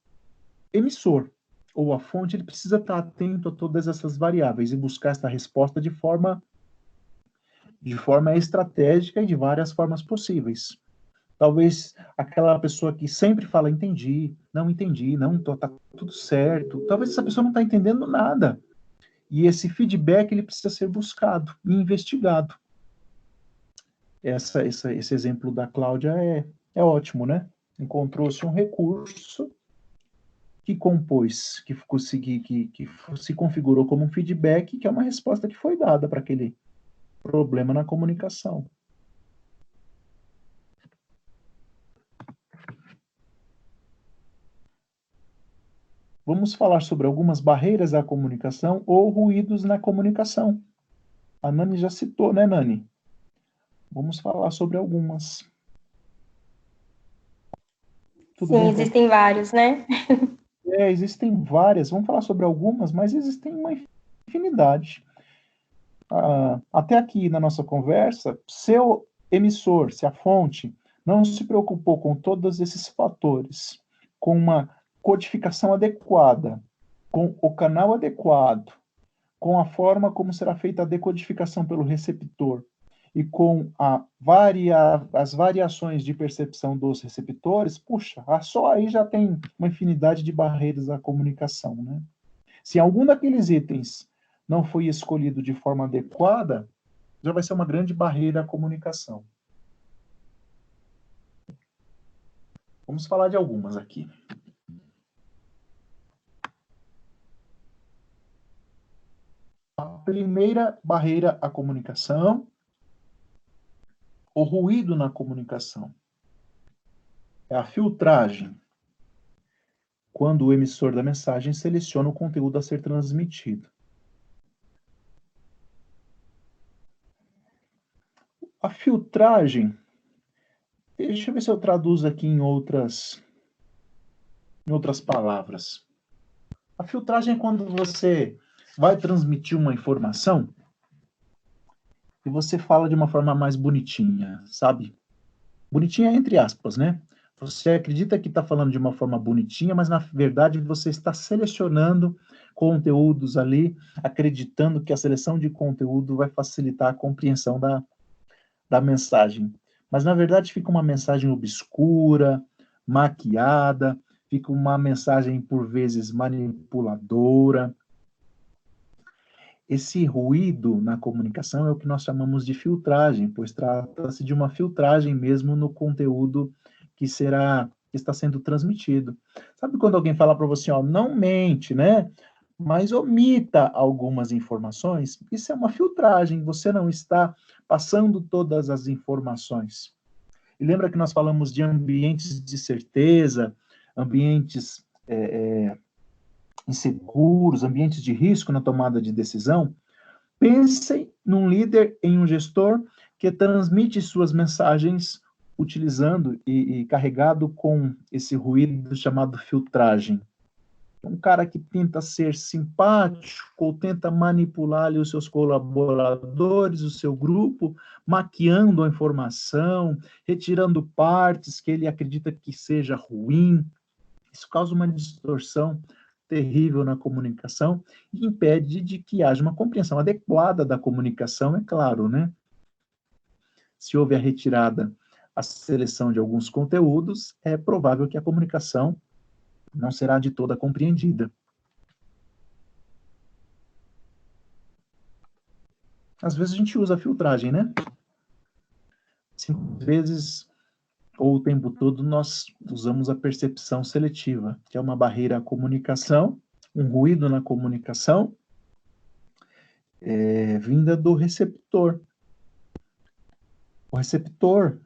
A: emissor ou a fonte, ele precisa estar atento a todas essas variáveis e buscar essa resposta de forma estratégica e de várias formas possíveis. Talvez aquela pessoa que sempre fala, entendi, não, tá tudo certo. Talvez essa pessoa não está entendendo nada. E esse feedback, ele precisa ser buscado e investigado. Esse exemplo da Cláudia é ótimo, né? Encontrou-se um recurso que compôs, que se configurou como um feedback, que é uma resposta que foi dada para aquele problema na comunicação. Vamos falar sobre algumas barreiras à comunicação ou ruídos na comunicação. A Nani já citou, né, Nani? Vamos falar sobre algumas.
C: Tudo bem, existem vários, né?
A: Existem várias. Vamos falar sobre algumas, mas existem uma infinidade. Até aqui na nossa conversa, se o emissor, se a fonte, não se preocupou com todos esses fatores, com uma codificação adequada, com o canal adequado, com a forma como será feita a decodificação pelo receptor e com as variações de percepção dos receptores, puxa, só aí já tem uma infinidade de barreiras à comunicação, né? Se algum daqueles itens não foi escolhido de forma adequada, já vai ser uma grande barreira à comunicação. Vamos falar de algumas aqui. A primeira barreira à comunicação, o ruído na comunicação, é a filtragem, quando o emissor da mensagem seleciona o conteúdo a ser transmitido. A filtragem, deixa eu ver se eu traduzo aqui em outras palavras. A filtragem é quando você vai transmitir uma informação e você fala de uma forma mais bonitinha, sabe? Bonitinha entre aspas, né? Você acredita que está falando de uma forma bonitinha, mas na verdade você está selecionando conteúdos ali, acreditando que a seleção de conteúdo vai facilitar a compreensão da mensagem. Mas na verdade fica uma mensagem obscura, maquiada, fica uma mensagem por vezes manipuladora. Esse ruído na comunicação é o que nós chamamos de filtragem, pois trata-se de uma filtragem mesmo no conteúdo que está sendo transmitido. Sabe quando alguém fala para você, não mente, né? Mas omita algumas informações? Isso é uma filtragem, você não está passando todas as informações. E lembra que nós falamos de ambientes de certeza, ambientes inseguros, ambientes de risco na tomada de decisão? Pensem num líder, em um gestor que transmite suas mensagens utilizando e carregado com esse ruído chamado filtragem. um cara que tenta ser simpático ou tenta manipular ali os seus colaboradores, o seu grupo, maquiando a informação, retirando partes que ele acredita que seja ruim. Isso causa uma distorção terrível na comunicação e impede de que haja uma compreensão adequada da comunicação, é claro, né? Se houve a retirada, a seleção de alguns conteúdos, é provável que a comunicação não será de toda compreendida. Às vezes a gente usa a filtragem, né? 5 vezes ou o tempo todo nós usamos a percepção seletiva, que é uma barreira à comunicação, um ruído na comunicação, vinda do receptor. O receptor,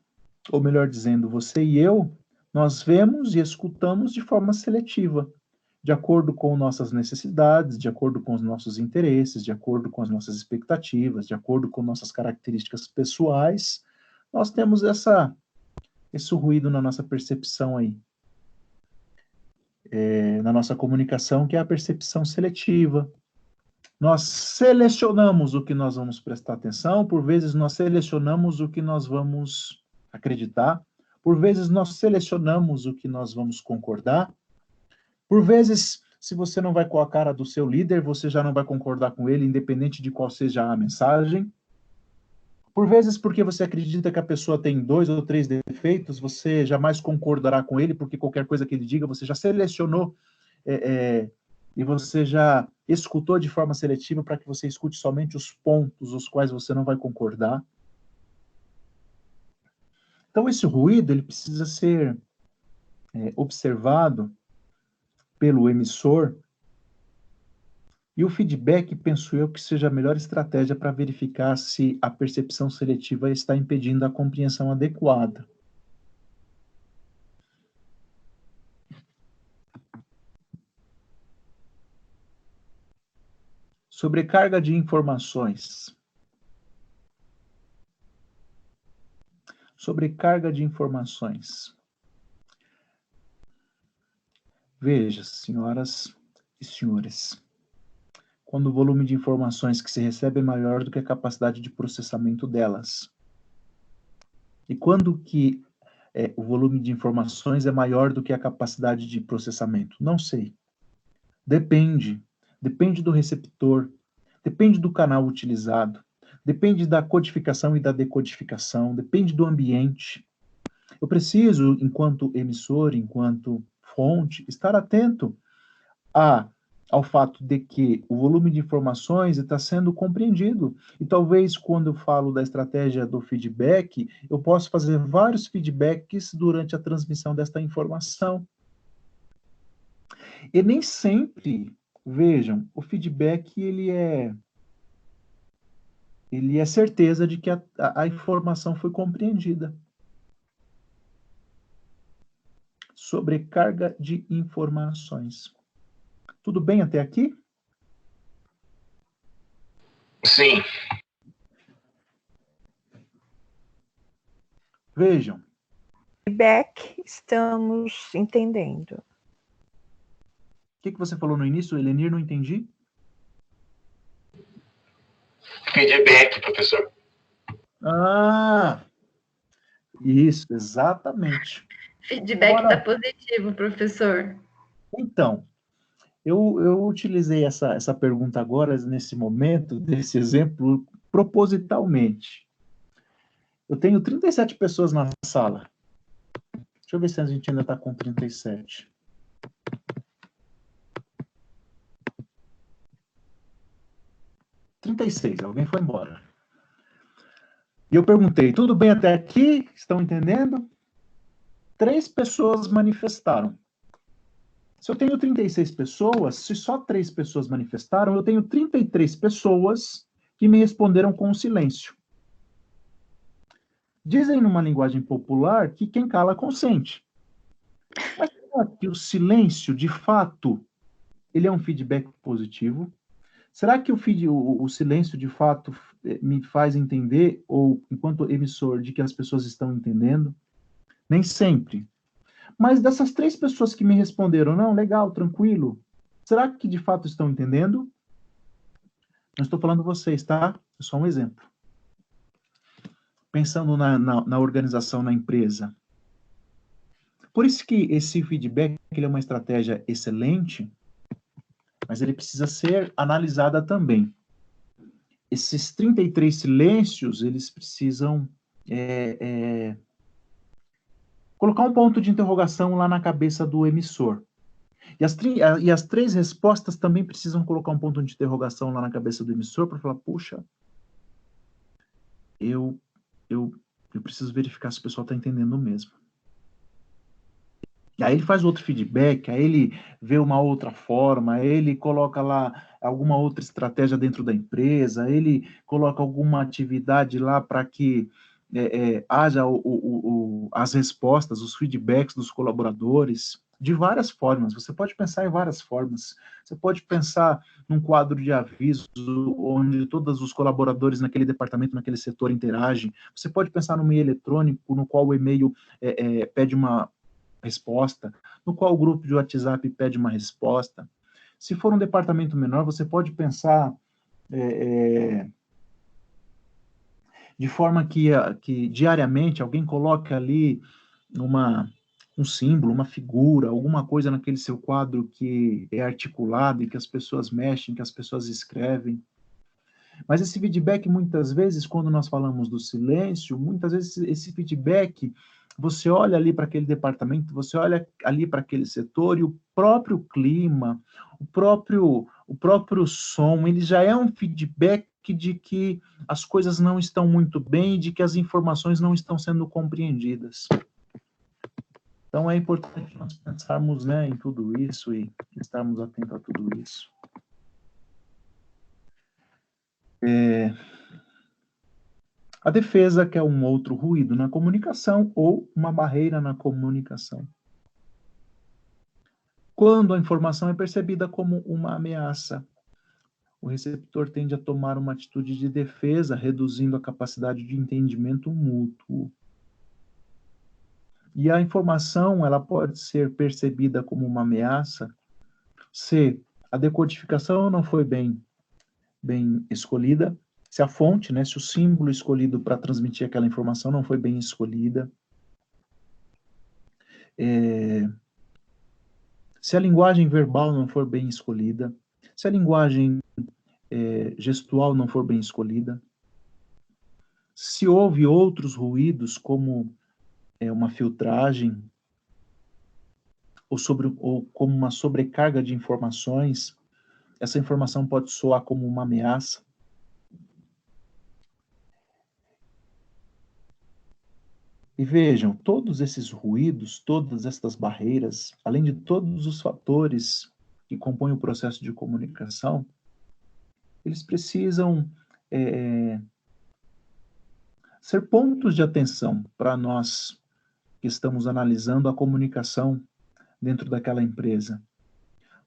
A: ou melhor dizendo, você e eu, nós vemos e escutamos de forma seletiva, de acordo com nossas necessidades, de acordo com os nossos interesses, de acordo com as nossas expectativas, de acordo com nossas características pessoais, nós temos esse ruído na nossa percepção aí, na nossa comunicação, que é a percepção seletiva. Nós selecionamos o que nós vamos prestar atenção, por vezes nós selecionamos o que nós vamos acreditar, por vezes nós selecionamos o que nós vamos concordar, por vezes, se você não vai com a cara do seu líder, você já não vai concordar com ele, independente de qual seja a mensagem. Por vezes, porque você acredita que a pessoa tem 2 ou 3 defeitos, você jamais concordará com ele, porque qualquer coisa que ele diga, você já selecionou e você já escutou de forma seletiva para que você escute somente os pontos os quais você não vai concordar. Então, esse ruído ele precisa ser observado pelo emissor, e o feedback, penso eu, que seja a melhor estratégia para verificar se a percepção seletiva está impedindo a compreensão adequada. Sobrecarga de informações. Sobrecarga de informações. Veja, senhoras e senhores, quando o volume de informações que se recebe é maior do que a capacidade de processamento delas. E quando que o volume de informações é maior do que a capacidade de processamento? Não sei. Depende. Depende do receptor, depende do canal utilizado, depende da codificação e da decodificação, depende do ambiente. Eu preciso, enquanto emissor, enquanto fonte, estar atento ao fato de que o volume de informações está sendo compreendido. E talvez, quando eu falo da estratégia do feedback, eu possa fazer vários feedbacks durante a transmissão desta informação. E nem sempre, vejam, o feedback ele é certeza de que a informação foi compreendida. Sobrecarga de informações. Tudo bem até aqui?
B: Sim.
A: Vejam.
E: Feedback, estamos entendendo.
A: O que você falou no início, Elenir? Não entendi.
B: Feedback, professor.
A: Ah, isso, exatamente.
D: Feedback está positivo, professor.
A: Então, eu utilizei essa pergunta agora, nesse momento, desse exemplo, propositalmente. Eu tenho 37 pessoas na sala. Deixa eu ver se a gente ainda está com 37. Alguém foi embora. E eu perguntei, tudo bem até aqui? Estão entendendo? 3 pessoas manifestaram. Se eu tenho 36 pessoas, se só 3 pessoas manifestaram, eu tenho 33 pessoas que me responderam com silêncio. Dizem numa linguagem popular que quem cala consente. Mas será que o silêncio, de fato, ele é um feedback positivo? Será que o silêncio, de fato, me faz entender, ou enquanto emissor, de que as pessoas estão entendendo? Nem sempre. Mas dessas 3 pessoas que me responderam, não, legal, tranquilo, Será que de fato estão entendendo? Não estou falando vocês, tá? É só um exemplo. Pensando na organização, na empresa. Por isso que esse feedback ele é uma estratégia excelente, mas ele precisa ser analisada também. Esses 33 silêncios, eles precisam colocar um ponto de interrogação lá na cabeça do emissor. E as 3 respostas também precisam colocar um ponto de interrogação lá na cabeça do emissor para falar, puxa, eu preciso verificar se o pessoal está entendendo mesmo. E aí ele faz outro feedback, aí ele vê uma outra forma, aí ele coloca lá alguma outra estratégia dentro da empresa, ele coloca alguma atividade lá para que haja as respostas, os feedbacks dos colaboradores, de várias formas. Você pode pensar em várias formas. Você pode pensar num quadro de aviso onde todos os colaboradores naquele departamento, naquele setor interagem. Você pode pensar no e-mail eletrônico, no qual o e-mail pede uma resposta, no qual o grupo de WhatsApp pede uma resposta. Se for um departamento menor, você pode pensar de forma que diariamente alguém coloque ali um símbolo, uma figura, alguma coisa naquele seu quadro que é articulado e que as pessoas mexem, que as pessoas escrevem. Mas esse feedback, muitas vezes, quando nós falamos do silêncio, muitas vezes esse feedback, você olha ali para aquele departamento, você olha ali para aquele setor e o próprio clima, o próprio som, ele já é um feedback de que as coisas não estão muito bem, de que as informações não estão sendo compreendidas. Então é importante nós pensarmos, né, em tudo isso e estarmos atentos a tudo isso. A defesa, que é um outro ruído na comunicação ou uma barreira na comunicação. Quando a informação é percebida como uma ameaça, o receptor tende a tomar uma atitude de defesa, reduzindo a capacidade de entendimento mútuo. E a informação, ela pode ser percebida como uma ameaça se a decodificação não foi bem escolhida, se a fonte, né, se o símbolo escolhido para transmitir aquela informação não foi bem escolhida, se a linguagem verbal não for bem escolhida, se a linguagem gestual não for bem escolhida, se houve outros ruídos, como uma filtragem, ou como uma sobrecarga de informações, essa informação pode soar como uma ameaça. E vejam, todos esses ruídos, todas estas barreiras, além de todos os fatores que compõem o processo de comunicação, eles precisam ser pontos de atenção para nós que estamos analisando a comunicação dentro daquela empresa.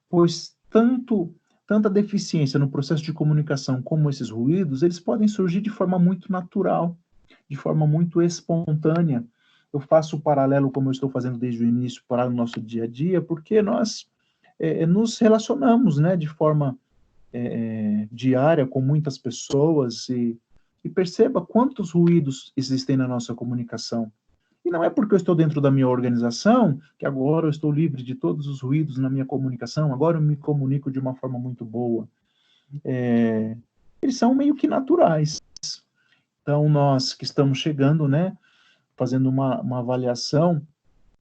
A: Pois tanta deficiência no processo de comunicação como esses ruídos, eles podem surgir de forma muito natural, de forma muito espontânea. Eu faço o paralelo, como eu estou fazendo desde o início, para o nosso dia a dia, porque nós nos relacionamos, né, de forma diária com muitas pessoas e perceba quantos ruídos existem na nossa comunicação. E não é porque eu estou dentro da minha organização que agora eu estou livre de todos os ruídos na minha comunicação, agora eu me comunico de uma forma muito boa. Eles são meio que naturais. Então, nós que estamos chegando, né, fazendo uma avaliação,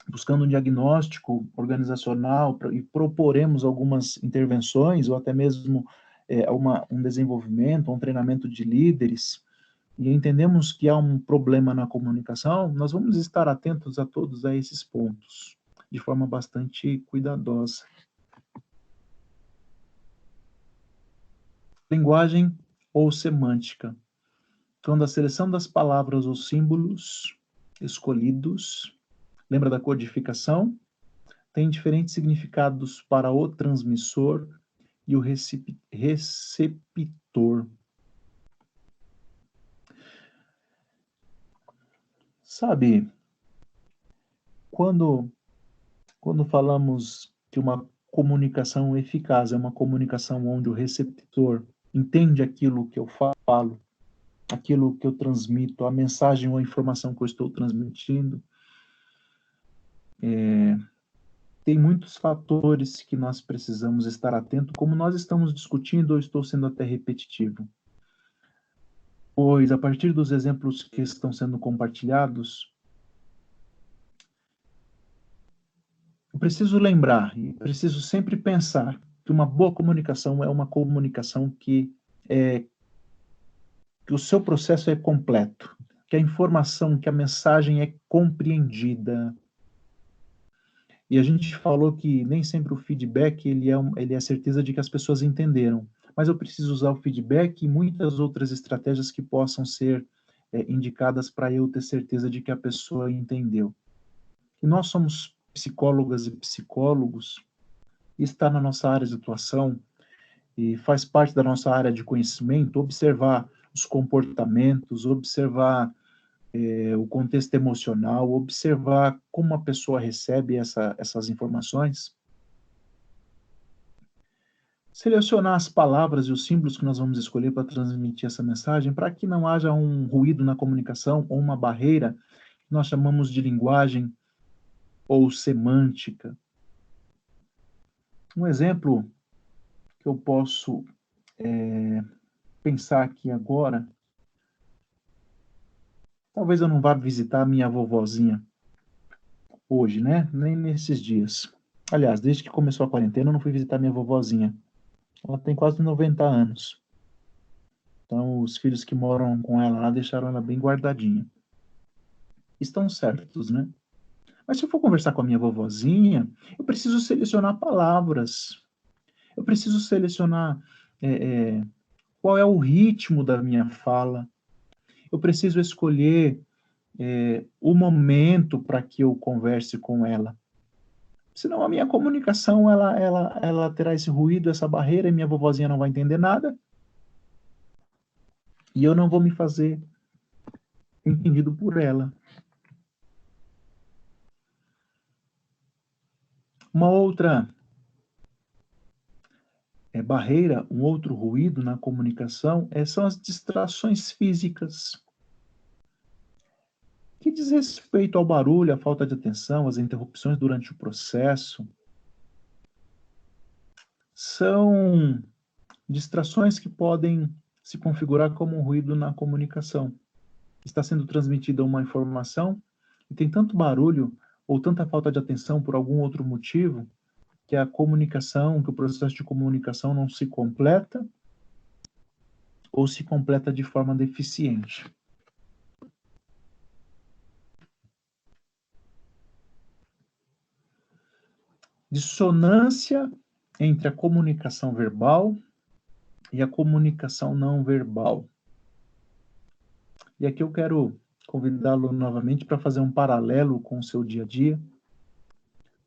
A: buscando um diagnóstico organizacional e proporemos algumas intervenções ou até mesmo um desenvolvimento, um treinamento de líderes, e entendemos que há um problema na comunicação, nós vamos estar atentos a todos esses pontos, de forma bastante cuidadosa. Linguagem ou semântica. Quando a seleção das palavras ou símbolos escolhidos, lembra da codificação? Tem diferentes significados para o transmissor e o receptor. Sabe, quando falamos que uma comunicação eficaz, é uma comunicação onde o receptor entende aquilo que eu falo, aquilo que eu transmito, a mensagem ou a informação que eu estou transmitindo. Tem muitos fatores que nós precisamos estar atentos, como nós estamos discutindo, ou estou sendo até repetitivo. Pois, a partir dos exemplos que estão sendo compartilhados, eu preciso lembrar, e preciso sempre pensar, que uma boa comunicação é uma comunicação que o seu processo é completo, que a informação, que a mensagem é compreendida. E a gente falou que nem sempre o feedback ele é a certeza de que as pessoas entenderam, mas eu preciso usar o feedback e muitas outras estratégias que possam ser indicadas para eu ter certeza de que a pessoa entendeu. E nós somos psicólogas e psicólogos, e está na nossa área de atuação, e faz parte da nossa área de conhecimento, observar os comportamentos, observar o contexto emocional, observar como a pessoa recebe essas informações, selecionar as palavras e os símbolos que nós vamos escolher para transmitir essa mensagem, para que não haja um ruído na comunicação ou uma barreira que nós chamamos de linguagem ou semântica. Um exemplo que eu posso pensar aqui agora, talvez eu não vá visitar a minha vovozinha hoje, né? Nem nesses dias. Aliás, desde que começou a quarentena, eu não fui visitar minha vovozinha. Ela tem quase 90 anos. Então, os filhos que moram com ela lá deixaram ela bem guardadinha. Estão certos, né? Mas se eu for conversar com a minha vovozinha, eu preciso selecionar palavras. Eu preciso selecionar qual é o ritmo da minha fala. Eu preciso escolher o momento para que eu converse com ela. Senão a minha comunicação ela terá esse ruído, essa barreira, e minha vovozinha não vai entender nada. E eu não vou me fazer entendido por ela. Uma outra barreira, um outro ruído na comunicação são as distrações físicas, que diz respeito ao barulho, à falta de atenção, às interrupções durante o processo. São distrações que podem se configurar como um ruído na comunicação. Está sendo transmitida uma informação e tem tanto barulho ou tanta falta de atenção por algum outro motivo que a comunicação, que o processo de comunicação não se completa ou se completa de forma deficiente. Dissonância entre a comunicação verbal e a comunicação não verbal. E aqui eu quero convidá-lo novamente para fazer um paralelo com o seu dia a dia,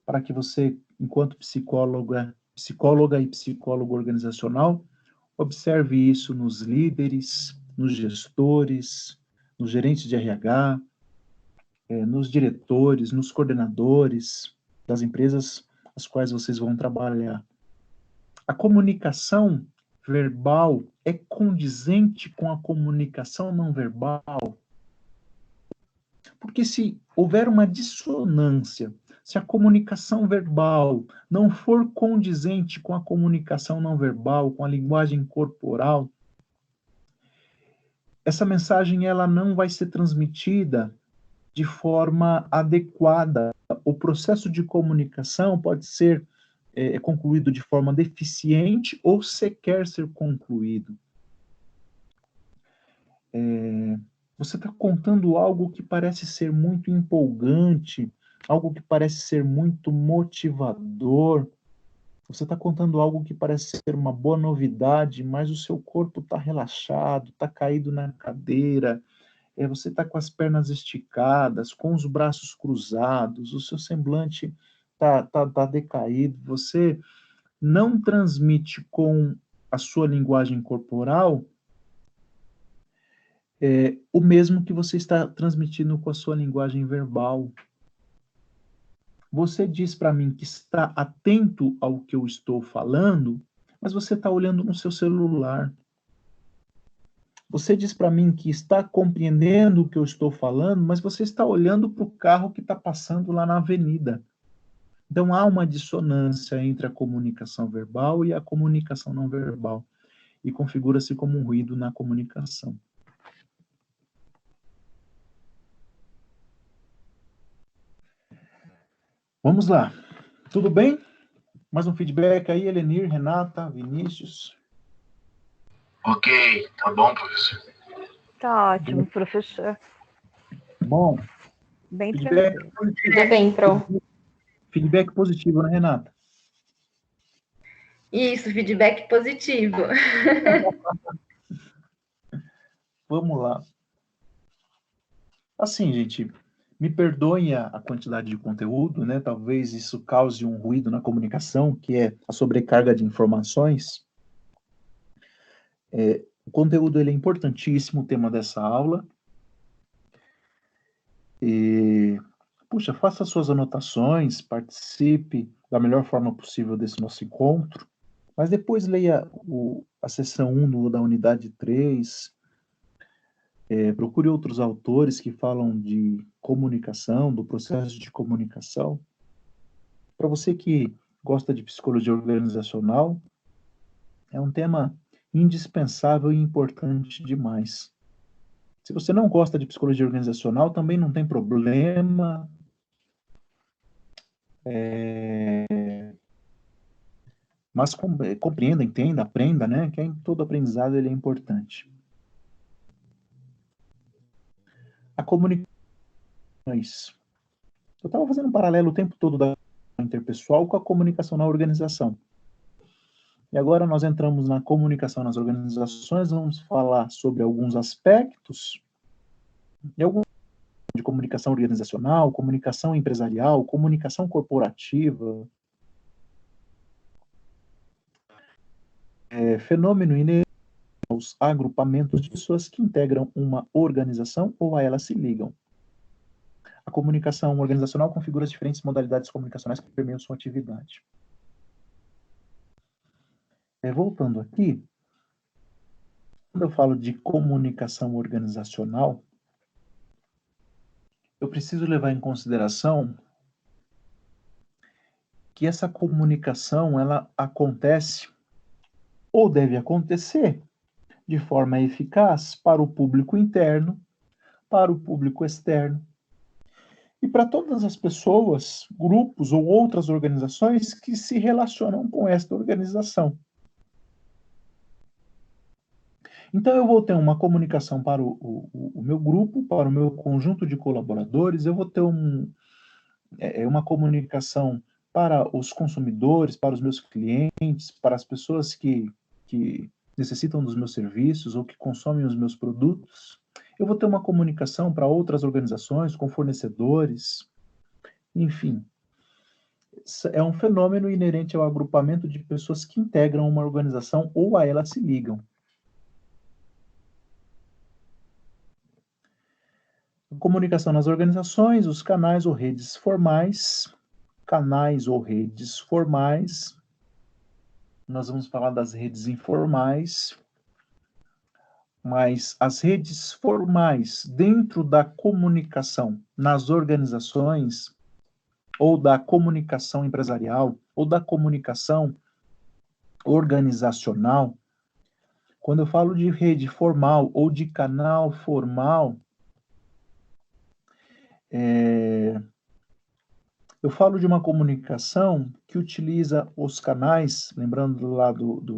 A: para que você, enquanto psicóloga e psicólogo organizacional, observe isso nos líderes, nos gestores, nos gerentes de RH, nos diretores, nos coordenadores das empresas as quais vocês vão trabalhar. A comunicação verbal é condizente com a comunicação não verbal? Porque se houver uma dissonância, se a comunicação verbal não for condizente com a comunicação não verbal, com a linguagem corporal, essa mensagem ela não vai ser transmitida de forma adequada. O processo de comunicação pode ser concluído de forma deficiente ou sequer ser concluído. Você está contando algo que parece ser muito empolgante, algo que parece ser muito motivador. Você está contando algo que parece ser uma boa novidade, mas o seu corpo está relaxado, está caído na cadeira, você está com as pernas esticadas, com os braços cruzados, o seu semblante está decaído, você não transmite com a sua linguagem corporal o mesmo que você está transmitindo com a sua linguagem verbal. Você diz para mim que está atento ao que eu estou falando, mas você está olhando no seu celular. Você diz para mim que está compreendendo o que eu estou falando, mas você está olhando para o carro que está passando lá na avenida. Então, há uma dissonância entre a comunicação verbal e a comunicação não verbal, e configura-se como um ruído na comunicação. Vamos lá. Tudo bem? Mais um feedback aí, Elenir, Renata, Vinícius.
B: Ok, tá bom, professor.
E: Tá ótimo, professor.
A: Bom,
E: Bem
A: feedback
E: tranquilo.
A: positivo.
C: Tudo bem, Pro.
A: Feedback positivo, né, Renata?
D: Isso, feedback positivo.
A: Vamos lá. Assim, gente, me perdoem a quantidade de conteúdo, né? Talvez isso cause um ruído na comunicação, que é a sobrecarga de informações. O conteúdo ele é importantíssimo, o tema dessa aula. Puxa, faça suas anotações, participe da melhor forma possível desse nosso encontro, mas depois leia a seção 1 da unidade 3, procure outros autores que falam de comunicação, do processo de comunicação. Para você que gosta de psicologia organizacional, é um tema indispensável e importante demais. Se você não gosta de psicologia organizacional, também não tem problema. Mas compreenda, entenda, aprenda, né? Que todo aprendizado ele é importante. A comunicação é isso. Eu estava fazendo um paralelo o tempo todo da interpessoal com a comunicação na organização. E agora nós entramos na comunicação nas organizações, vamos falar sobre alguns aspectos e alguns de comunicação organizacional, comunicação empresarial, comunicação corporativa, fenômeno inerente aos agrupamentos de pessoas que integram uma organização ou a ela se ligam. A comunicação organizacional configura as diferentes modalidades comunicacionais que permeiam sua atividade. Voltando aqui, quando eu falo de comunicação organizacional, eu preciso levar em consideração que essa comunicação ela acontece ou deve acontecer de forma eficaz para o público interno, para o público externo e para todas as pessoas, grupos ou outras organizações que se relacionam com esta organização. Então, eu vou ter uma comunicação para o meu grupo, para o meu conjunto de colaboradores, eu vou ter uma comunicação para os consumidores, para os meus clientes, para as pessoas que necessitam dos meus serviços ou que consomem os meus produtos. Eu vou ter uma comunicação para outras organizações, com fornecedores, enfim. É um fenômeno inerente ao agrupamento de pessoas que integram uma organização ou a ela se ligam. Comunicação nas organizações, os canais ou redes formais, nós vamos falar das redes informais, mas as redes formais dentro da comunicação nas organizações, ou da comunicação empresarial, ou da comunicação organizacional, quando eu falo de rede formal ou de canal formal, eu falo de uma comunicação que utiliza os canais, lembrando lá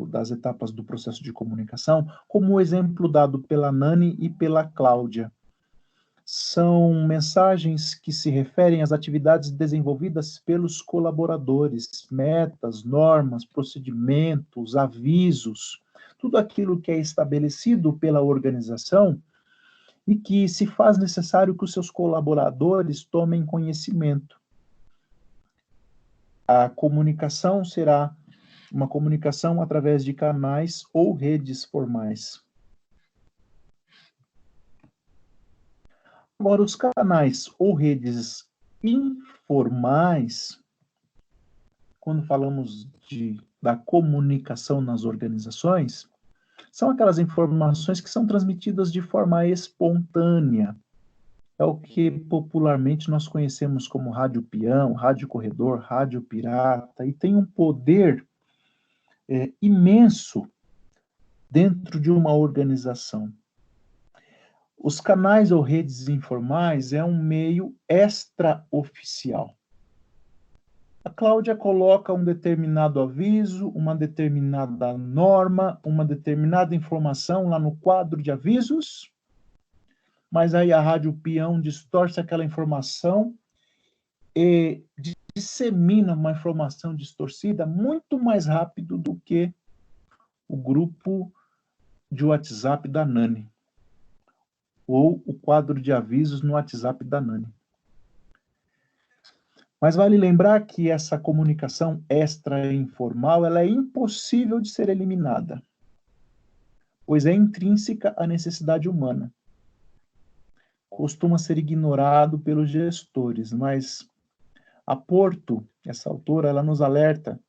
A: das etapas do processo de comunicação, como o exemplo dado pela Nani e pela Cláudia. São mensagens que se referem às atividades desenvolvidas pelos colaboradores, metas, normas, procedimentos, avisos, tudo aquilo que é estabelecido pela organização e que se faz necessário que os seus colaboradores tomem conhecimento. A comunicação será uma comunicação através de canais ou redes formais. Agora, os canais ou redes informais, quando falamos da comunicação nas organizações, são aquelas informações que são transmitidas de forma espontânea. É o que popularmente nós conhecemos como rádio peão, rádio corredor, rádio pirata, e tem um poder imenso dentro de uma organização. Os canais ou redes informais é um meio extraoficial. A Cláudia coloca um determinado aviso, uma determinada norma, uma determinada informação lá no quadro de avisos, mas aí a Rádio Peão distorce aquela informação e dissemina uma informação distorcida muito mais rápido do que o grupo de WhatsApp da Nani, ou o quadro de avisos no WhatsApp da Nani. Mas vale lembrar que essa comunicação extra-informal ela é impossível de ser eliminada, pois é intrínseca à necessidade humana. Costuma ser ignorado pelos gestores, mas a Porto, essa autora, ela nos alerta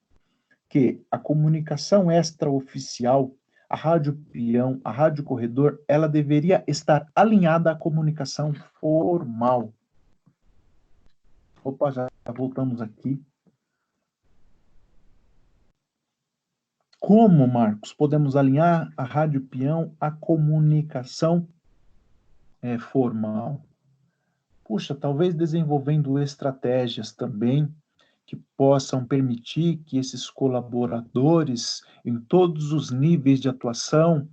A: que a comunicação extraoficial, a rádio peão, a rádio corredor, ela deveria estar alinhada à comunicação formal. Opa, já voltamos aqui. Como, Marcos, podemos alinhar a rádio peão à comunicação formal? Puxa, talvez desenvolvendo estratégias também que possam permitir que esses colaboradores, em todos os níveis de atuação,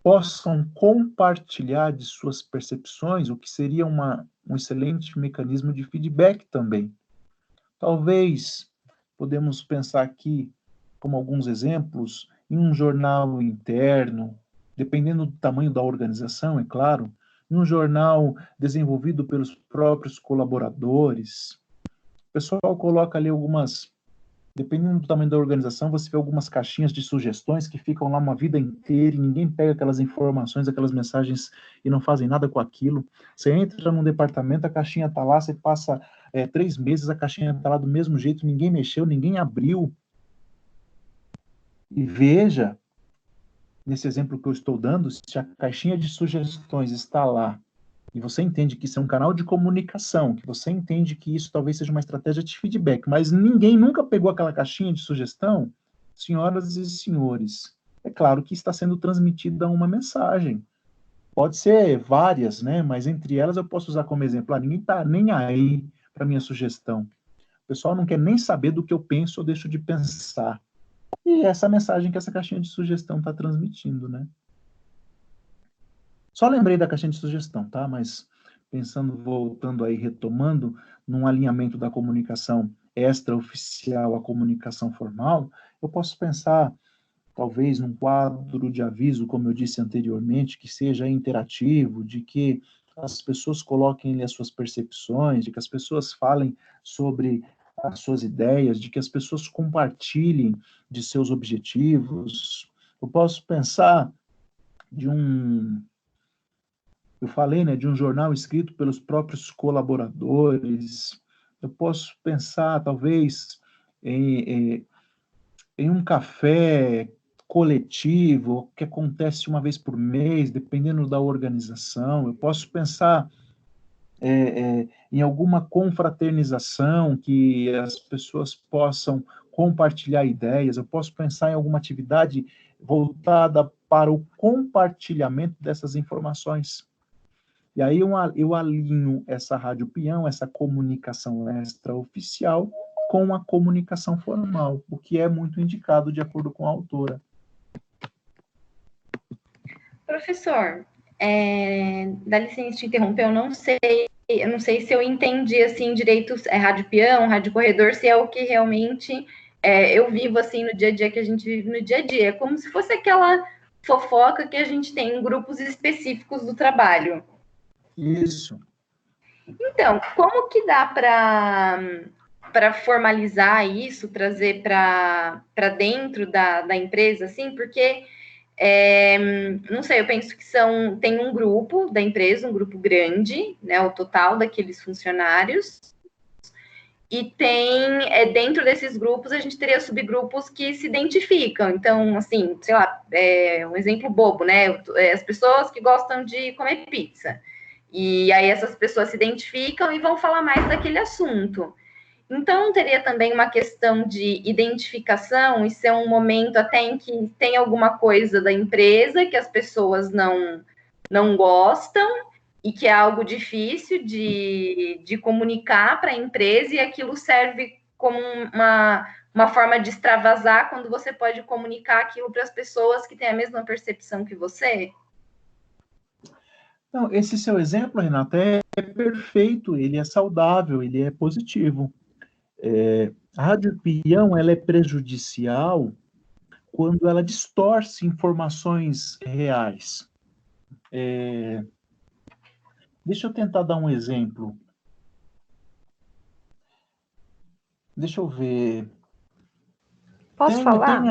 A: possam compartilhar de suas percepções, o que seria um excelente mecanismo de feedback também. Talvez podemos pensar aqui, como alguns exemplos, em um jornal interno, dependendo do tamanho da organização, é claro, em um jornal desenvolvido pelos próprios colaboradores. O pessoal coloca ali dependendo do tamanho da organização, você vê algumas caixinhas de sugestões que ficam lá uma vida inteira e ninguém pega aquelas informações, aquelas mensagens e não fazem nada com aquilo. Você entra num departamento, a caixinha está lá, você passa 3 meses, a caixinha está lá do mesmo jeito, ninguém mexeu, ninguém abriu. E veja, nesse exemplo que eu estou dando, se a caixinha de sugestões está lá, e você entende que isso é um canal de comunicação, que você entende que isso talvez seja uma estratégia de feedback, mas ninguém nunca pegou aquela caixinha de sugestão, senhoras e senhores, é claro que está sendo transmitida uma mensagem. Pode ser várias, né? Mas entre elas eu posso usar como exemplo, ninguém está nem aí para minha sugestão. O pessoal não quer nem saber do que eu penso ou deixo de pensar. E essa mensagem que essa caixinha de sugestão está transmitindo, né? Só lembrei da caixinha de sugestão, tá? Mas pensando, voltando aí, retomando, num alinhamento da comunicação extraoficial à comunicação formal, eu posso pensar, talvez, num quadro de aviso, como eu disse anteriormente, que seja interativo, de que as pessoas coloquem ali as suas percepções, de que as pessoas falem sobre as suas ideias, de que as pessoas compartilhem de seus objetivos. Eu posso pensar eu falei, né, de um jornal escrito pelos próprios colaboradores. Eu posso pensar, talvez, em um café coletivo que acontece uma vez por mês, dependendo da organização. Eu posso pensar em alguma confraternização que as pessoas possam compartilhar ideias. Eu posso pensar em alguma atividade voltada para o compartilhamento dessas informações. E aí eu alinho essa rádio peão, essa comunicação extraoficial, com a comunicação formal, o que é muito indicado de acordo com a autora.
D: Professor, dá licença de interromper, eu não sei se eu entendi assim direito, rádio peão, rádio corredor, se é o que realmente eu vivo assim no dia a dia, que a gente vive no dia a dia. É como se fosse aquela fofoca que a gente tem em grupos específicos do trabalho.
A: Isso.
D: Então, como que dá para formalizar isso, trazer para dentro da empresa, assim? Porque, não sei, eu penso que tem um grupo da empresa, um grupo grande, né, o total daqueles funcionários, e tem, dentro desses grupos, a gente teria subgrupos que se identificam. Então, assim, sei lá, um exemplo bobo, né? As pessoas que gostam de comer pizza. E aí essas pessoas se identificam e vão falar mais daquele assunto. Então, teria também uma questão de identificação e ser um momento até em que tem alguma coisa da empresa que as pessoas não gostam e que é algo difícil de comunicar para a empresa, e aquilo serve como uma forma de extravasar quando você pode comunicar aquilo para as pessoas que têm a mesma percepção que você?
A: Não, esse seu exemplo, Renata, é perfeito, ele é saudável, ele é positivo. A rádio peão, ela é prejudicial quando ela distorce informações reais. Deixa eu tentar dar um exemplo. Deixa eu ver.
E: Posso falar?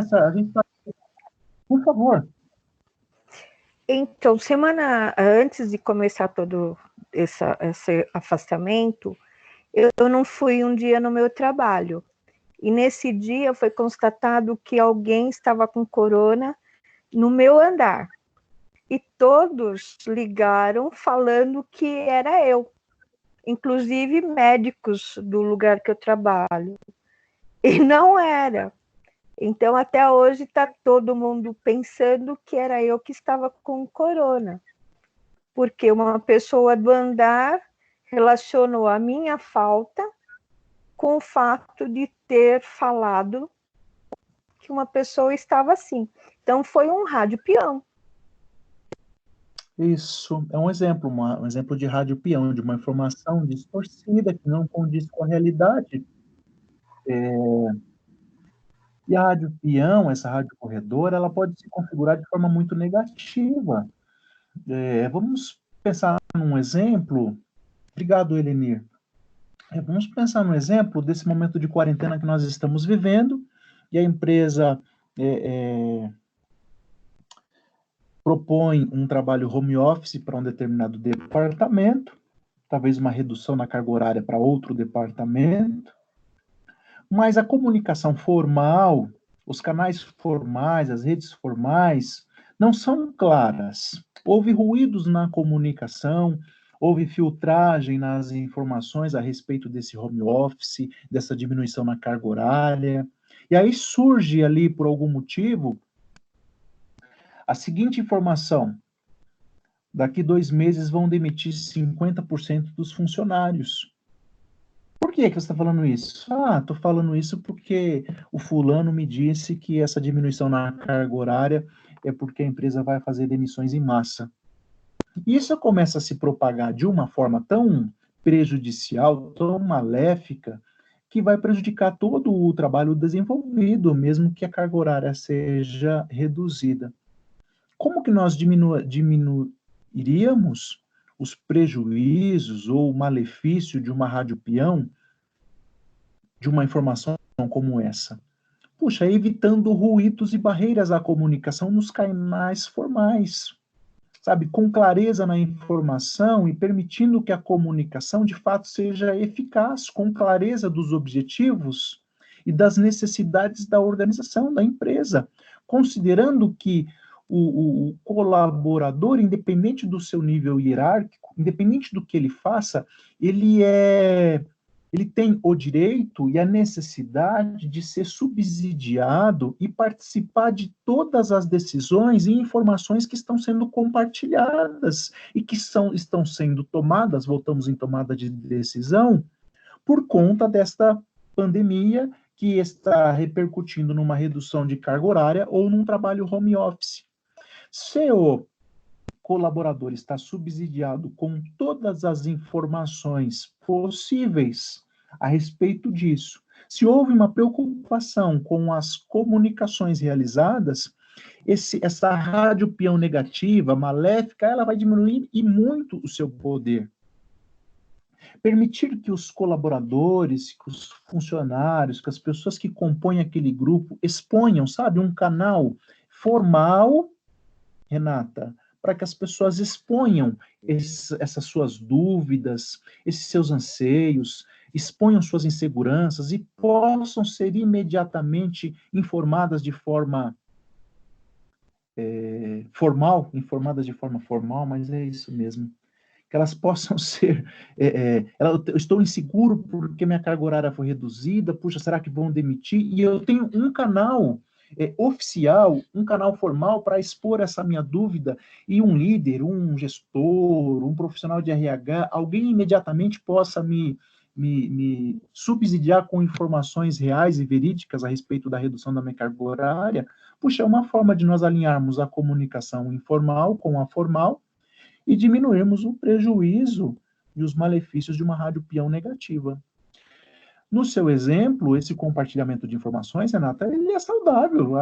A: Por favor.
E: Então, semana antes de começar todo esse afastamento, eu não fui um dia no meu trabalho. E nesse dia foi constatado que alguém estava com corona no meu andar. E todos ligaram falando que era eu, inclusive médicos do lugar que eu trabalho. E não era. Então, até hoje, está todo mundo pensando que era eu que estava com corona. Porque uma pessoa do andar relacionou a minha falta com o fato de ter falado que uma pessoa estava assim. Então, foi um rádio peão.
A: Isso, é um exemplo, um exemplo de rádio peão, de uma informação distorcida, que não condiz com a realidade. E a rádio peão, essa rádio corredora, ela pode se configurar de forma muito negativa. Vamos pensar num exemplo. Obrigado, Elenir. Vamos pensar num exemplo desse momento de quarentena que nós estamos vivendo, e a empresa propõe um trabalho home office para um determinado departamento, talvez uma redução na carga horária para outro departamento, mas a comunicação formal, os canais formais, as redes formais, não são claras. Houve ruídos na comunicação, houve filtragem nas informações a respeito desse home office, dessa diminuição na carga horária, e aí surge ali, por algum motivo, a seguinte informação: daqui 2 meses vão demitir 50% dos funcionários. Por que você está falando isso? Estou falando isso porque o fulano me disse que essa diminuição na carga horária é porque a empresa vai fazer demissões em massa. E isso começa a se propagar de uma forma tão prejudicial, tão maléfica, que vai prejudicar todo o trabalho desenvolvido, mesmo que a carga horária seja reduzida. Como que nós diminuiríamos os prejuízos ou o malefício de uma rádio peão, de uma informação como essa? Puxa, evitando ruídos e barreiras à comunicação nos canais formais, sabe, com clareza na informação e permitindo que a comunicação de fato seja eficaz, com clareza dos objetivos e das necessidades da organização, da empresa, considerando que o colaborador, independente do seu nível hierárquico, independente do que ele faça, ele tem o direito e a necessidade de ser subsidiado e participar de todas as decisões e informações que estão sendo compartilhadas e que estão sendo tomadas, voltamos em tomada de decisão, por conta desta pandemia que está repercutindo numa redução de carga horária ou num trabalho home office. Se o colaborador está subsidiado com todas as informações possíveis a respeito disso, se houve uma preocupação com as comunicações realizadas, essa rádio peão negativa, maléfica, ela vai diminuir e muito o seu poder. Permitir que os colaboradores, que os funcionários, que as pessoas que compõem aquele grupo exponham, sabe, um canal formal, Renata, para que as pessoas exponham essas suas dúvidas, esses seus anseios, exponham suas inseguranças e possam ser imediatamente informadas de forma informadas de forma formal, mas é isso mesmo. Que elas possam ser, eu estou inseguro porque minha carga horária foi reduzida, puxa, será que vão demitir? E eu tenho um canal oficial, um canal formal para expor essa minha dúvida, e um líder, um gestor, um profissional de RH, alguém imediatamente possa me subsidiar com informações reais e verídicas a respeito da redução da minha carga horária. Puxa, é uma forma de nós alinharmos a comunicação informal com a formal, e diminuirmos o prejuízo e os malefícios de uma rádio peão negativa. No seu exemplo, esse compartilhamento de informações, Renata, ele é saudável.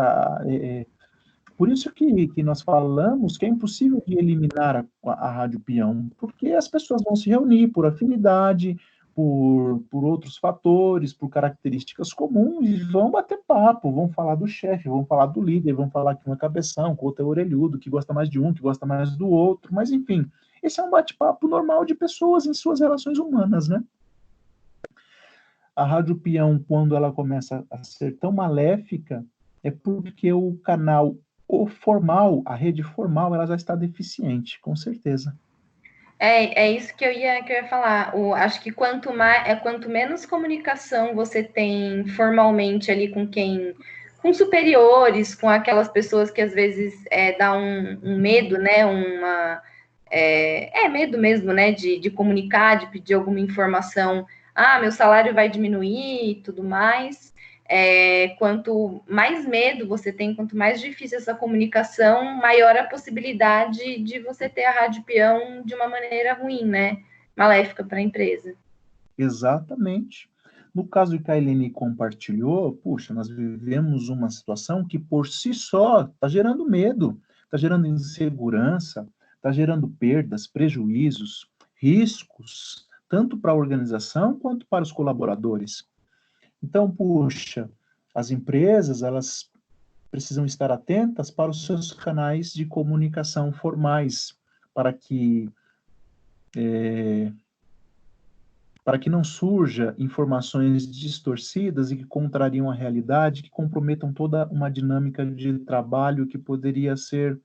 A: Por isso que nós falamos que é impossível de eliminar a rádio peão, porque as pessoas vão se reunir por afinidade, por outros fatores, por características comuns, e vão bater papo, vão falar do chefe, vão falar do líder, vão falar que um é cabeção, que o outro é orelhudo, que gosta mais de um, que gosta mais do outro, mas enfim, esse é um bate-papo normal de pessoas em suas relações humanas, né? A rádio peão, quando ela começa a ser tão maléfica, é porque o canal formal, a rede formal, ela já está deficiente, com certeza.
D: É isso que eu ia falar. Acho que quanto menos comunicação você tem formalmente ali com superiores, com aquelas pessoas que às vezes dá um medo, né? Medo mesmo, né? De comunicar, de pedir alguma informação. Meu salário vai diminuir e tudo mais. Quanto mais medo você tem, quanto mais difícil essa comunicação, maior a possibilidade de você ter a rádio peão de uma maneira ruim, né? Maléfica para a empresa.
A: Exatamente. No caso que a Helene compartilhou, puxa, nós vivemos uma situação que por si só está gerando medo, está gerando insegurança, está gerando perdas, prejuízos, riscos, tanto para a organização quanto para os colaboradores. Então, puxa, as empresas, elas precisam estar atentas para os seus canais de comunicação formais, para que não surja informações distorcidas e que contrariam a realidade, que comprometam toda uma dinâmica de trabalho que poderia ser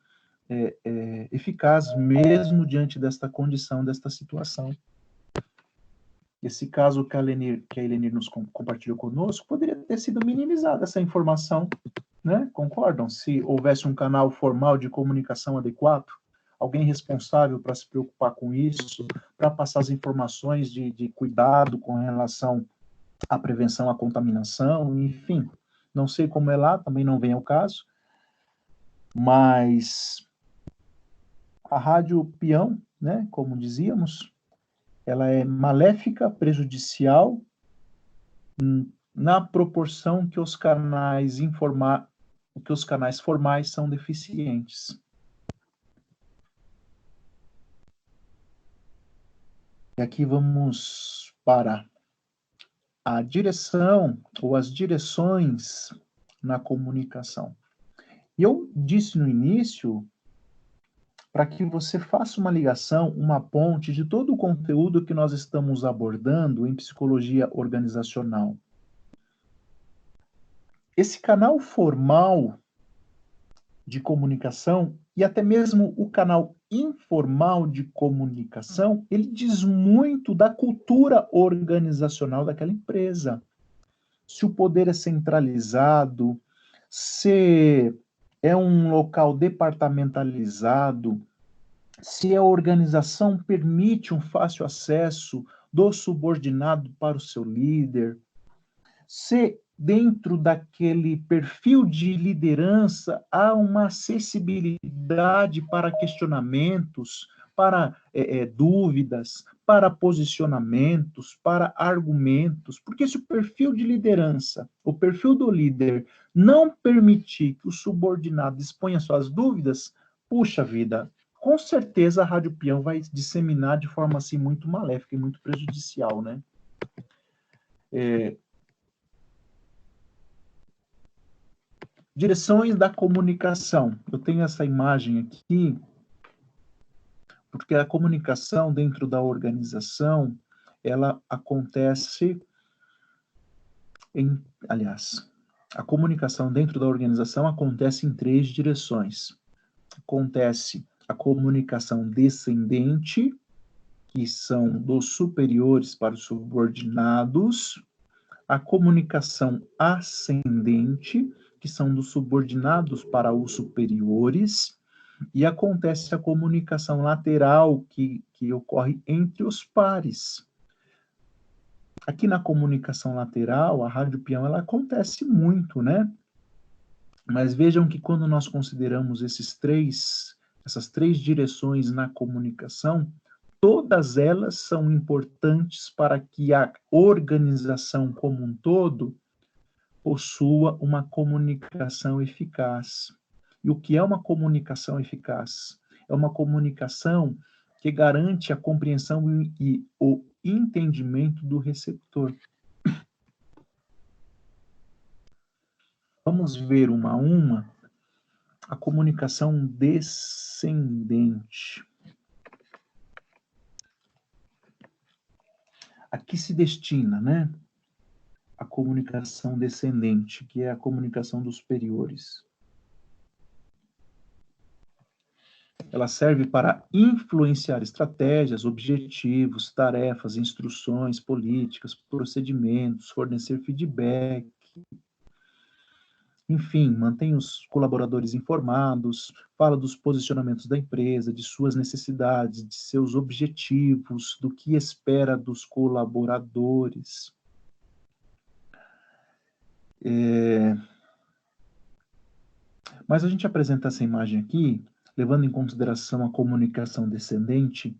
A: eficaz mesmo diante desta condição, desta situação. Esse caso que a Helene nos compartilhou conosco, poderia ter sido minimizada essa informação, né? Concordam? Se houvesse um canal formal de comunicação adequado, alguém responsável para se preocupar com isso, para passar as informações de cuidado com relação à prevenção à contaminação, enfim. Não sei como é lá, também não vem ao caso, mas a rádio peão, né, como dizíamos, ela é maléfica, prejudicial, na proporção que os canais formais são deficientes. E aqui vamos para a direção ou as direções na comunicação. E eu disse no início para que você faça uma ligação, uma ponte de todo o conteúdo que nós estamos abordando em psicologia organizacional. Esse canal formal de comunicação e até mesmo o canal informal de comunicação, ele diz muito da cultura organizacional daquela empresa. Se o poder é centralizado, se é um local departamentalizado, se a organização permite um fácil acesso do subordinado para o seu líder, se dentro daquele perfil de liderança há uma acessibilidade para questionamentos, para dúvidas, para posicionamentos, para argumentos, porque se o perfil de liderança, o perfil do líder não permitir que o subordinado exponha suas dúvidas, puxa vida, com certeza a rádio peão vai disseminar de forma assim muito maléfica e muito prejudicial, né? Direções da comunicação. Eu tenho essa imagem aqui, porque a comunicação dentro da organização, ela acontece a comunicação dentro da organização acontece em 3 direções. Acontece a comunicação descendente, que são dos superiores para os subordinados, a comunicação ascendente, que são dos subordinados para os superiores, e acontece a comunicação lateral, que ocorre entre os pares. Aqui na comunicação lateral, a rádio peão, ela acontece muito, né? Mas vejam que quando nós consideramos essas três direções na comunicação, todas elas são importantes para que a organização como um todo possua uma comunicação eficaz. E o que é uma comunicação eficaz? É uma comunicação que garante a compreensão e o entendimento do receptor. Vamos ver uma a uma a comunicação descendente. Aqui se destina, né, a comunicação descendente, que é a comunicação dos superiores. Ela serve para influenciar estratégias, objetivos, tarefas, instruções, políticas, procedimentos, fornecer feedback, enfim, mantém os colaboradores informados, fala dos posicionamentos da empresa, de suas necessidades, de seus objetivos, do que espera dos colaboradores. Mas a gente apresenta essa imagem aqui, levando em consideração a comunicação descendente,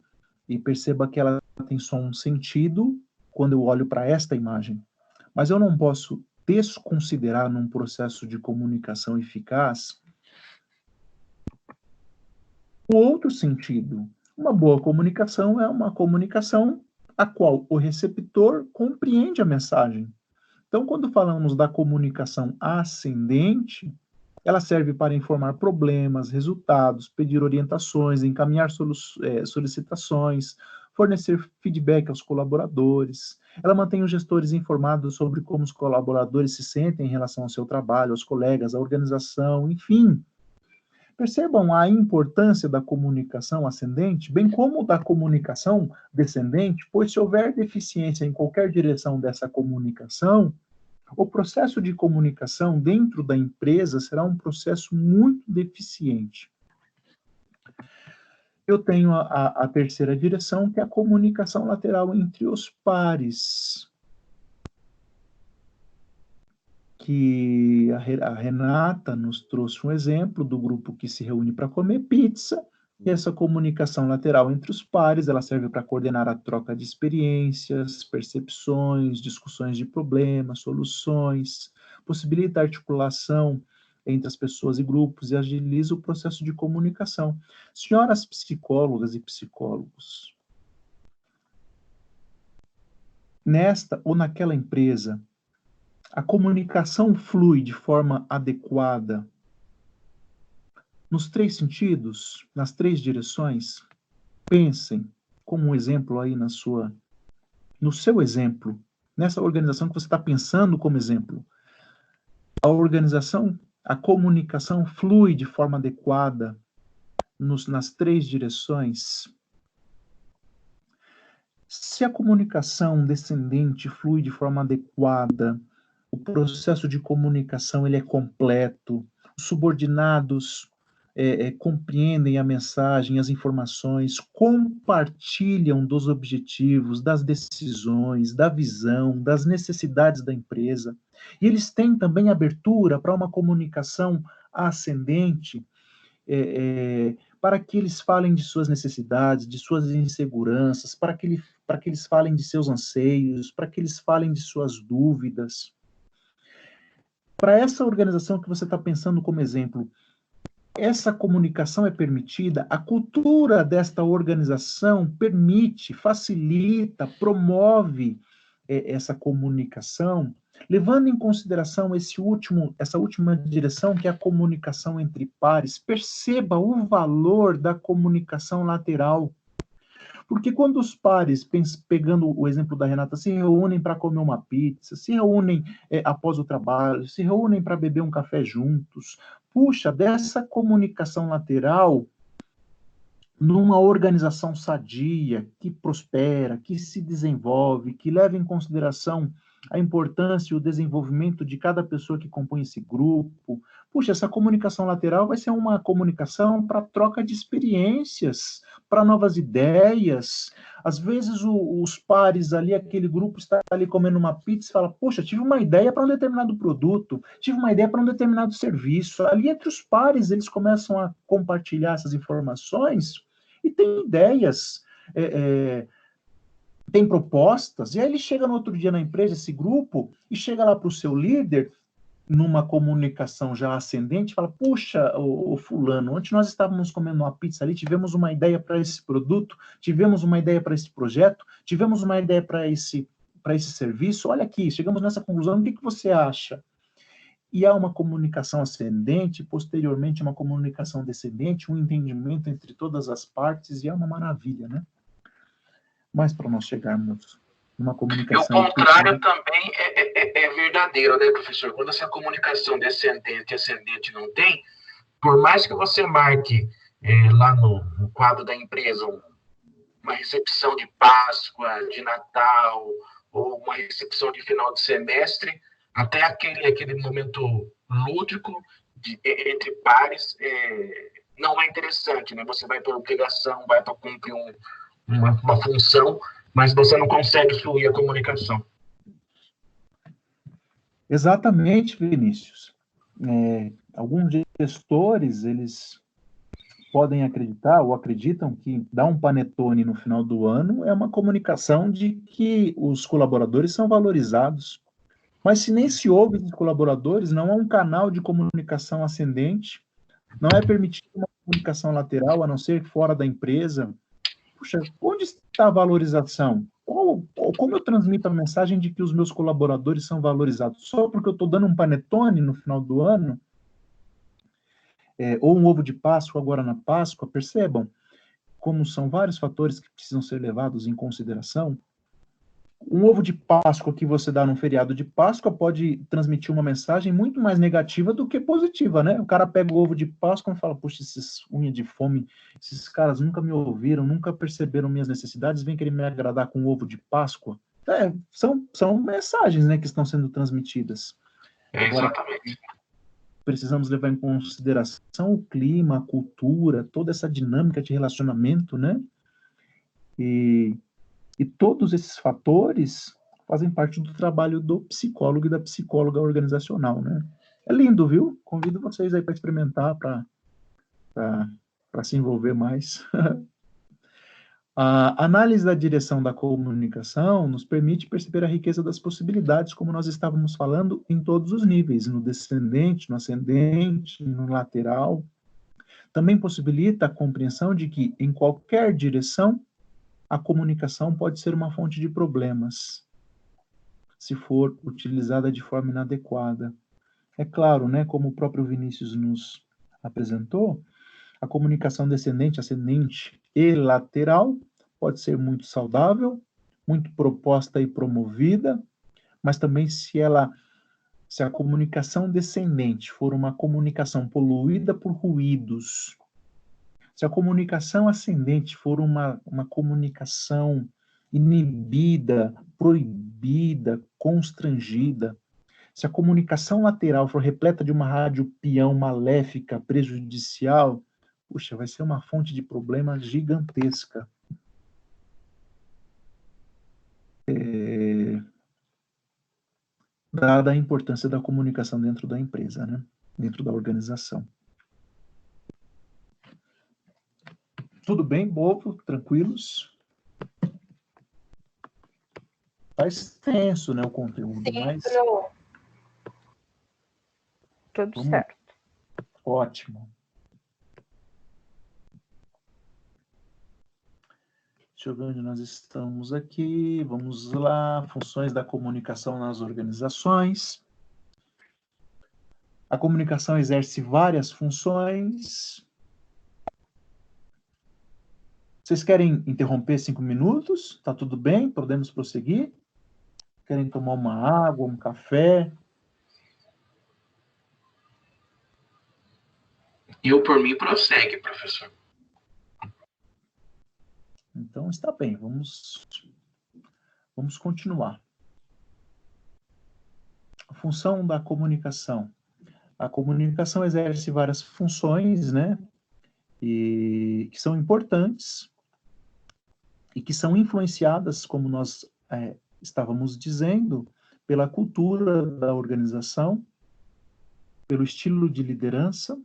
A: e perceba que ela tem só um sentido quando eu olho para esta imagem. Mas eu não posso desconsiderar num processo de comunicação eficaz o outro sentido. Uma boa comunicação é uma comunicação a qual o receptor compreende a mensagem. Então, quando falamos da comunicação ascendente, ela serve para informar problemas, resultados, pedir orientações, encaminhar solicitações, fornecer feedback aos colaboradores. Ela mantém os gestores informados sobre como os colaboradores se sentem em relação ao seu trabalho, aos colegas, à organização, enfim. Percebam a importância da comunicação ascendente, bem como da comunicação descendente, pois se houver deficiência em qualquer direção dessa comunicação, o processo de comunicação dentro da empresa será um processo muito deficiente. Eu tenho a terceira direção, que é a comunicação lateral entre os pares. Que a Renata nos trouxe um exemplo do grupo que se reúne para comer pizza, e essa comunicação lateral entre os pares, ela serve para coordenar a troca de experiências, percepções, discussões de problemas, soluções, possibilita a articulação entre as pessoas e grupos e agiliza o processo de comunicação. Senhoras psicólogas e psicólogos, nesta ou naquela empresa, a comunicação flui de forma adequada nos 3 sentidos, nas 3 direções? Pensem como um exemplo aí no seu exemplo, nessa organização que você está pensando como exemplo. A comunicação flui de forma adequada nas 3 direções? Se a comunicação descendente flui de forma adequada, o processo de comunicação ele é completo, os subordinados compreendem a mensagem, as informações, compartilham dos objetivos, das decisões, da visão, das necessidades da empresa. E eles têm também abertura para uma comunicação ascendente, para que eles falem de suas necessidades, de suas inseguranças, para que eles falem de seus anseios, para que eles falem de suas dúvidas. Para essa organização que você está pensando como exemplo, essa comunicação é permitida, a cultura desta organização permite, facilita, promove essa comunicação, levando em consideração essa última direção, que é a comunicação entre pares. Perceba o valor da comunicação lateral, Porque quando os pares, pegando o exemplo da Renata, se reúnem para comer uma pizza, se reúnem após o trabalho, se reúnem para beber um café juntos, puxa, dessa comunicação lateral, numa organização sadia, que prospera, que se desenvolve, que leva em consideração a importância e o desenvolvimento de cada pessoa que compõe esse grupo. Puxa, essa comunicação lateral vai ser uma comunicação para troca de experiências, para novas ideias. Às vezes os pares ali, aquele grupo está ali comendo uma pizza e fala, poxa, tive uma ideia para um determinado produto, tive uma ideia para um determinado serviço. Ali entre os pares, eles começam a compartilhar essas informações e tem ideias, tem propostas, e aí ele chega no outro dia na empresa, esse grupo, e chega lá para o seu líder, numa comunicação já ascendente, fala, puxa, o fulano, ontem nós estávamos comendo uma pizza ali, tivemos uma ideia para esse produto, tivemos uma ideia para esse projeto, tivemos uma ideia para esse serviço, olha aqui, chegamos nessa conclusão, o que você acha? E há uma comunicação ascendente, posteriormente uma comunicação descendente, um entendimento entre todas as partes, e é uma maravilha, né? Mas para nós chegarmos numa comunicação...
B: E o contrário também é verdadeiro, né, professor? Quando essa comunicação descendente e ascendente não tem, por mais que você marque lá no quadro da empresa uma recepção de Páscoa, de Natal, ou uma recepção de final de semestre, até aquele momento lúdico entre pares não é interessante, né? Você vai por obrigação, vai para cumprir uma função, mas você não consegue fluir a comunicação.
A: Exatamente, Vinícius. Alguns gestores, eles podem acreditar ou acreditam que dar um panetone no final do ano é uma comunicação de que os colaboradores são valorizados. Mas se nem se ouve dos colaboradores, não há um canal de comunicação ascendente, não é permitido uma comunicação lateral, a não ser fora da empresa. Puxa, onde está a valorização? Como eu transmito a mensagem de que os meus colaboradores são valorizados? Só porque eu estou dando um panetone no final do ano? Ou um ovo de Páscoa agora na Páscoa? Percebam como são vários fatores que precisam ser levados em consideração. Um ovo de Páscoa que você dá num feriado de Páscoa pode transmitir uma mensagem muito mais negativa do que positiva, né? O cara pega o ovo de Páscoa e fala, puxa, esses unha de fome, esses caras nunca me ouviram, nunca perceberam minhas necessidades, vem querer me agradar com o ovo de Páscoa. São mensagens, né, que estão sendo transmitidas. Agora,
B: exatamente.
A: Precisamos levar em consideração o clima, a cultura, toda essa dinâmica de relacionamento, né? E todos esses fatores fazem parte do trabalho do psicólogo e da psicóloga organizacional, né? É lindo, viu? Convido vocês aí para experimentar, para se envolver mais. A análise da direção da comunicação nos permite perceber a riqueza das possibilidades, como nós estávamos falando, em todos os níveis, no descendente, no ascendente, no lateral. Também possibilita a compreensão de que, em qualquer direção, a comunicação pode ser uma fonte de problemas, se for utilizada de forma inadequada. É claro, né, como o próprio Vinícius nos apresentou, a comunicação descendente, ascendente e lateral pode ser muito saudável, muito proposta e promovida, mas também se a comunicação descendente for uma comunicação poluída por ruídos, se a comunicação ascendente for uma comunicação inibida, proibida, constrangida, se a comunicação lateral for repleta de uma rádio peão maléfica, prejudicial, puxa, vai ser uma fonte de problema gigantesca. Dada a importância da comunicação dentro da empresa, né? Dentro da organização. Tudo bem, povo? Tranquilos? Tá extenso, né, o conteúdo,
C: Sim,
A: mas...
E: Tudo certo.
A: Ótimo. Deixa eu ver onde nós estamos aqui. Vamos lá. Funções da comunicação nas organizações. A comunicação exerce várias funções. Vocês querem interromper 5 minutos? Tá tudo bem? Podemos prosseguir? Querem tomar uma água, um café?
B: Eu, por mim, prossegue, professor.
A: Então, está bem. Vamos continuar. A função da comunicação. A comunicação exerce várias funções, né? E que são importantes e que são influenciadas, como nós estávamos dizendo, pela cultura da organização, pelo estilo de liderança,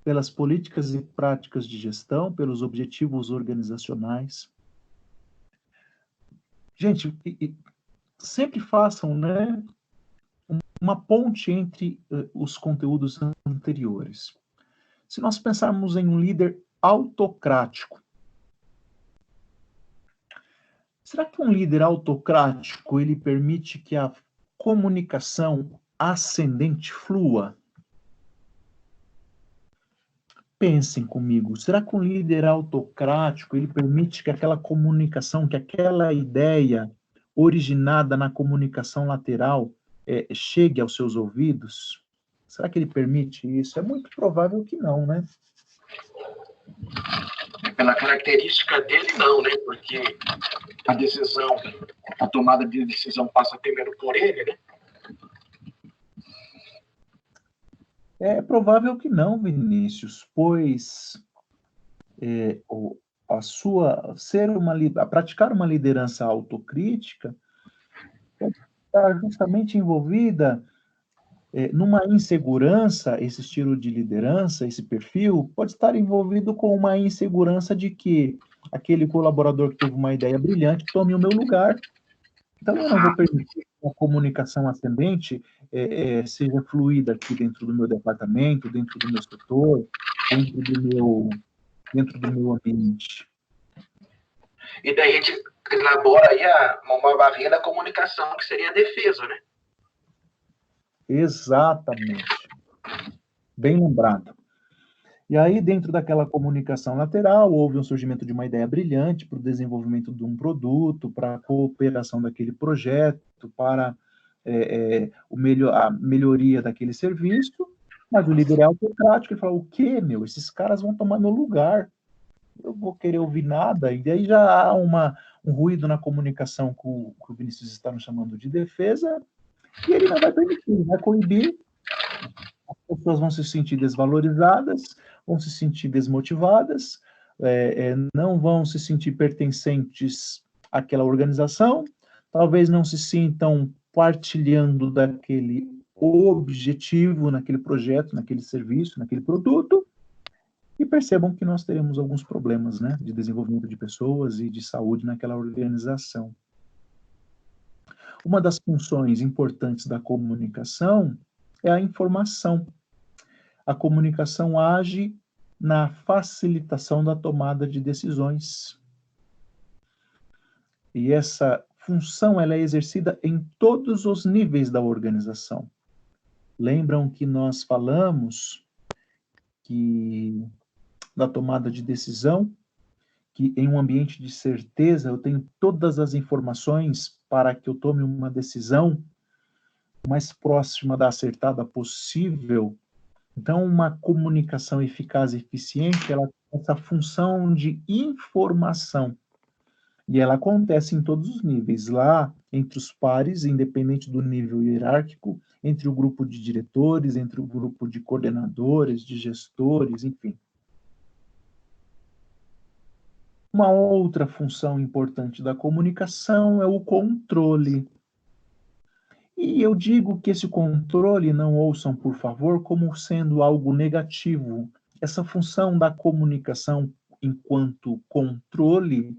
A: pelas políticas e práticas de gestão, pelos objetivos organizacionais. Gente, sempre façam, né, uma ponte entre os conteúdos anteriores. Se nós pensarmos em um líder autocrático, será que um líder autocrático, ele permite que a comunicação ascendente flua? Pensem comigo, será que um líder autocrático, ele permite que aquela comunicação, que aquela ideia originada na comunicação lateral chegue aos seus ouvidos? Será que ele permite isso? É muito provável que não, né?
B: Pela característica dele, não, né? Porque a tomada de decisão passa primeiro por ele, né?
A: É provável que não, Vinícius, pois praticar uma liderança autocrítica pode estar justamente envolvida numa insegurança. Esse estilo de liderança, esse perfil, pode estar envolvido com uma insegurança de que aquele colaborador que teve uma ideia brilhante tome o meu lugar. Então, eu não vou permitir que a comunicação ascendente seja fluida aqui dentro do meu departamento, dentro do meu setor, dentro do meu ambiente.
B: E daí a gente elabora aí uma barreira da comunicação, que seria a defesa, né?
A: Exatamente. Bem lembrado. E aí, dentro daquela comunicação lateral, houve um surgimento de uma ideia brilhante para o desenvolvimento de um produto, para a cooperação daquele projeto, para a melhoria daquele serviço, mas o líder é autocrático e fala, o quê, meu? Esses caras vão tomar meu lugar, eu vou querer ouvir nada, e aí já há um ruído na comunicação que o Vinícius está nos chamando de defesa, e ele não vai permitir, vai coibir. As pessoas vão se sentir desvalorizadas, vão se sentir desmotivadas, não vão se sentir pertencentes àquela organização, talvez não se sintam partilhando daquele objetivo, naquele projeto, naquele serviço, naquele produto, e percebam que nós teremos alguns problemas, né, de desenvolvimento de pessoas e de saúde naquela organização. Uma das funções importantes da comunicação é a informação. A comunicação age na facilitação da tomada de decisões. E essa função ela é exercida em todos os níveis da organização. Lembram que nós falamos da tomada de decisão, que em um ambiente de certeza eu tenho todas as informações para que eu tome uma decisão mais próxima da acertada possível. Então, uma comunicação eficaz e eficiente, ela tem essa função de informação. E ela acontece em todos os níveis, lá entre os pares, independente do nível hierárquico, entre o grupo de diretores, entre o grupo de coordenadores, de gestores, enfim. Uma outra função importante da comunicação é o controle. E eu digo que esse controle, não ouçam, por favor, como sendo algo negativo. Essa função da comunicação enquanto controle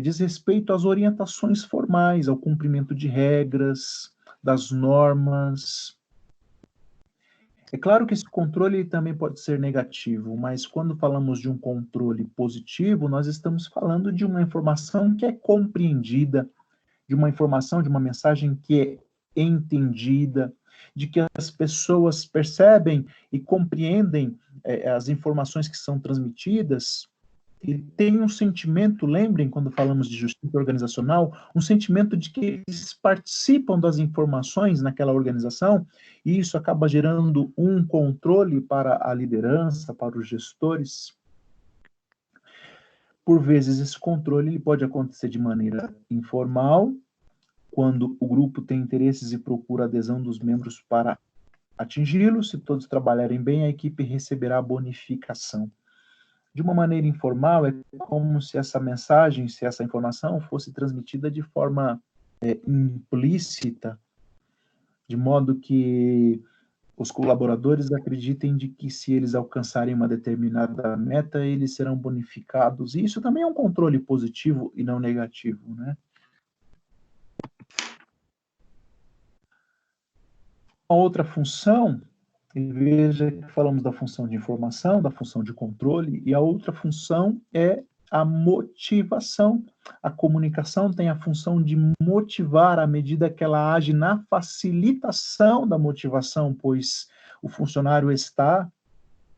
A: diz respeito às orientações formais, ao cumprimento de regras, das normas. É claro que esse controle também pode ser negativo, mas quando falamos de um controle positivo, nós estamos falando de uma informação que é compreendida, de uma informação, de uma mensagem que é entendida, de que as pessoas percebem e compreendem as informações que são transmitidas ele tem um sentimento, lembrem quando falamos de justiça organizacional, um sentimento de que eles participam das informações naquela organização, e isso acaba gerando um controle para a liderança, para os gestores. Por vezes, esse controle ele pode acontecer de maneira informal, quando o grupo tem interesses e procura adesão dos membros para atingi-los. Se todos trabalharem bem, a equipe receberá bonificação. De uma maneira informal, é como se essa mensagem, se essa informação fosse transmitida de forma implícita, de modo que os colaboradores acreditem de que se eles alcançarem uma determinada meta, eles serão bonificados. E isso também é um controle positivo e não negativo, né? Uma outra função, e veja que falamos da função de informação, da função de controle, e a outra função é a motivação. A comunicação tem a função de motivar à medida que ela age na facilitação da motivação, pois o funcionário está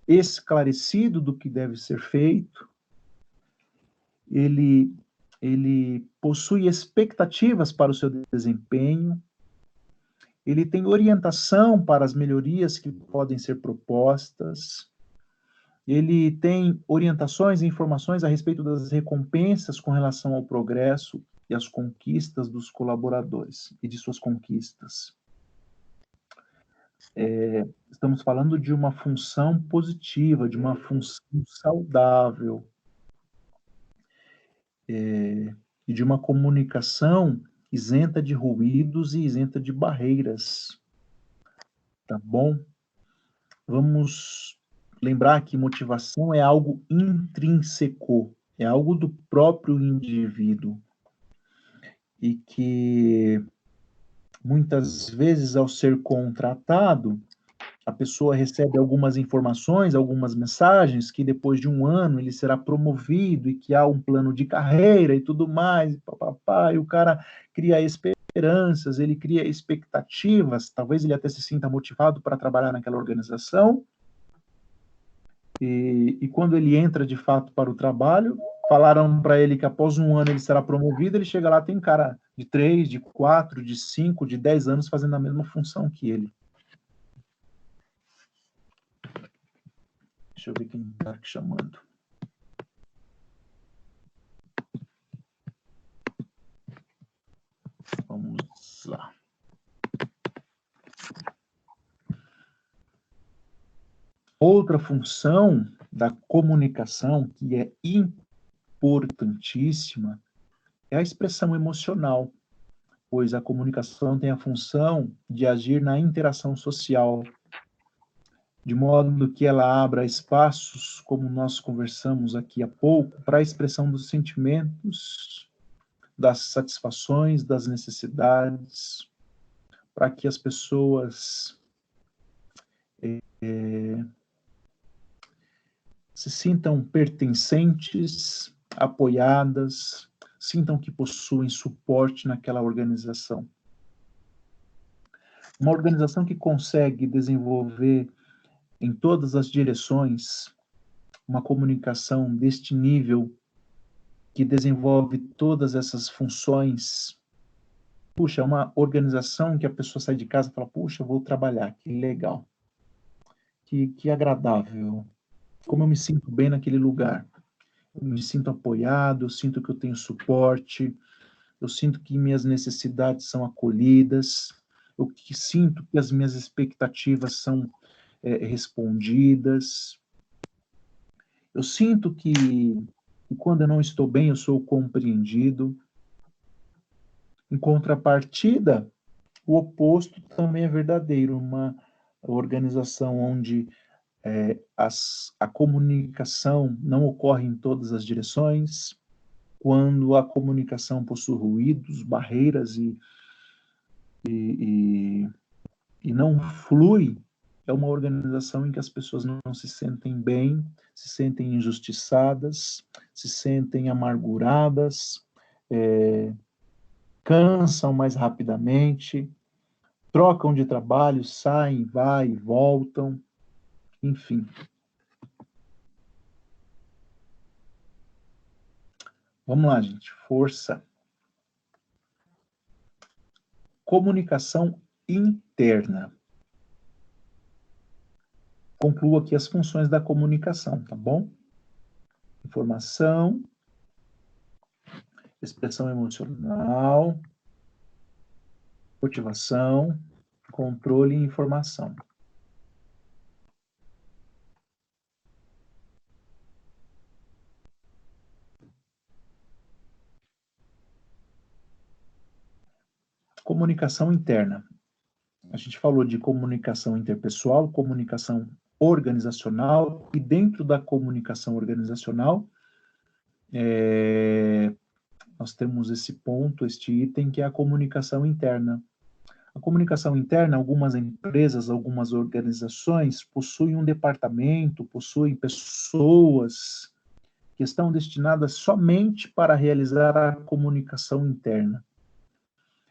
A: esclarecido do que deve ser feito, ele possui expectativas para o seu desempenho, ele tem orientação para as melhorias que podem ser propostas, ele tem orientações e informações a respeito das recompensas com relação ao progresso e às conquistas dos colaboradores e de suas conquistas. Estamos falando de uma função positiva, de uma função saudável, e de uma comunicação isenta de ruídos e isenta de barreiras, tá bom? Vamos lembrar que motivação é algo intrínseco, é algo do próprio indivíduo, e que muitas vezes, ao ser contratado, a pessoa recebe algumas informações, algumas mensagens, que depois de um ano ele será promovido e que há um plano de carreira e tudo mais, e o cara cria esperanças, ele cria expectativas, talvez ele até se sinta motivado para trabalhar naquela organização, e quando ele entra de fato para o trabalho, falaram para ele que após um ano ele será promovido, ele chega lá, tem cara de 3, de 4, de 5, de 10 anos fazendo a mesma função que ele. Deixa eu ver quem está aqui chamando. Vamos lá. Outra função da comunicação que é importantíssima é a expressão emocional, pois a comunicação tem a função de agir na interação social, de modo que ela abra espaços, como nós conversamos aqui há pouco, para a expressão dos sentimentos, das satisfações, das necessidades, para que as pessoas se sintam pertencentes, apoiadas, sintam que possuem suporte naquela organização. Uma organização que consegue desenvolver em todas as direções uma comunicação deste nível, que desenvolve todas essas funções. Puxa, é uma organização que a pessoa sai de casa e fala, puxa, eu vou trabalhar, que legal, que agradável, como eu me sinto bem naquele lugar. Eu me sinto apoiado, eu sinto que eu tenho suporte, eu sinto que minhas necessidades são acolhidas, eu sinto que as minhas expectativas são respondidas. Eu sinto que quando eu não estou bem, eu sou compreendido. Em contrapartida, o oposto também é verdadeiro. Uma organização onde a comunicação não ocorre em todas as direções, quando a comunicação possui ruídos, barreiras e não flui, é uma organização em que as pessoas não se sentem bem, se sentem injustiçadas, se sentem amarguradas, cansam mais rapidamente, trocam de trabalho, saem, vai e voltam, enfim. Vamos lá, gente. Força. Comunicação interna. Concluo aqui as funções da comunicação, tá bom? Informação, expressão emocional, motivação, controle e informação. Comunicação interna. A gente falou de comunicação interpessoal, comunicação organizacional, e dentro da comunicação organizacional, nós temos esse ponto, este item, que é a comunicação interna. A comunicação interna, algumas empresas, algumas organizações possuem um departamento, possuem pessoas que estão destinadas somente para realizar a comunicação interna.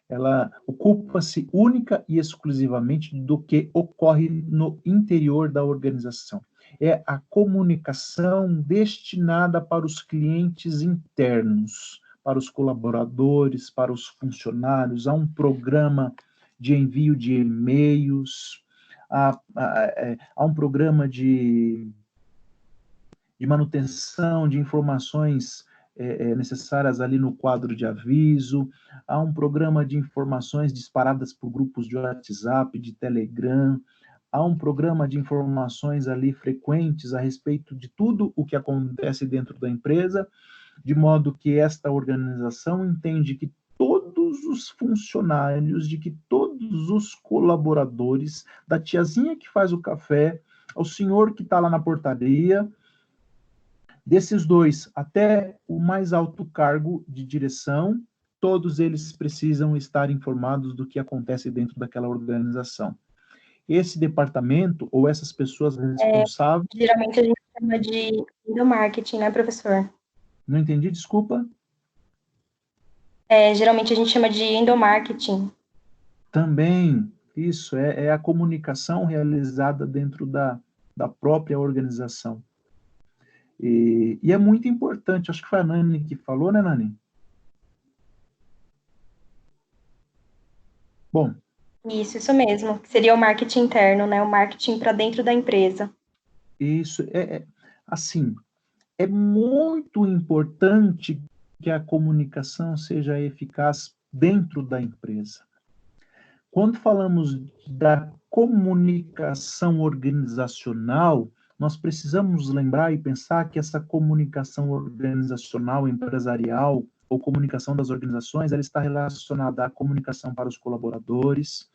A: Ela ocupa-se única e exclusivamente do que ocorre no interior da organização. É a comunicação destinada para os clientes internos, para os colaboradores, para os funcionários. Há um programa de envio de e-mails, há um programa de manutenção de informações necessárias ali no quadro de aviso, há um programa de informações disparadas por grupos de WhatsApp, de Telegram, há um programa de informações ali frequentes a respeito de tudo o que acontece dentro da empresa, de modo que esta organização entende que todos os funcionários, de que todos os colaboradores, da tiazinha que faz o café, ao senhor que está lá na portaria, desses dois até o mais alto cargo de direção, todos eles precisam estar informados do que acontece dentro daquela organização. Esse departamento, ou essas pessoas responsáveis...
C: Geralmente a gente chama de endomarketing, né, professor?
A: Não entendi, desculpa.
C: Geralmente a gente chama de endomarketing.
A: Também, isso, é a comunicação realizada dentro da própria organização. E é muito importante, acho que foi a Nani que falou, né, Nani? Bom.
C: Isso mesmo, que seria o marketing interno, né? O marketing para dentro da empresa.
A: Isso, assim, é muito importante que a comunicação seja eficaz dentro da empresa. Quando falamos da comunicação organizacional, nós precisamos lembrar e pensar que essa comunicação organizacional, empresarial, ou comunicação das organizações, ela está relacionada à comunicação para os colaboradores,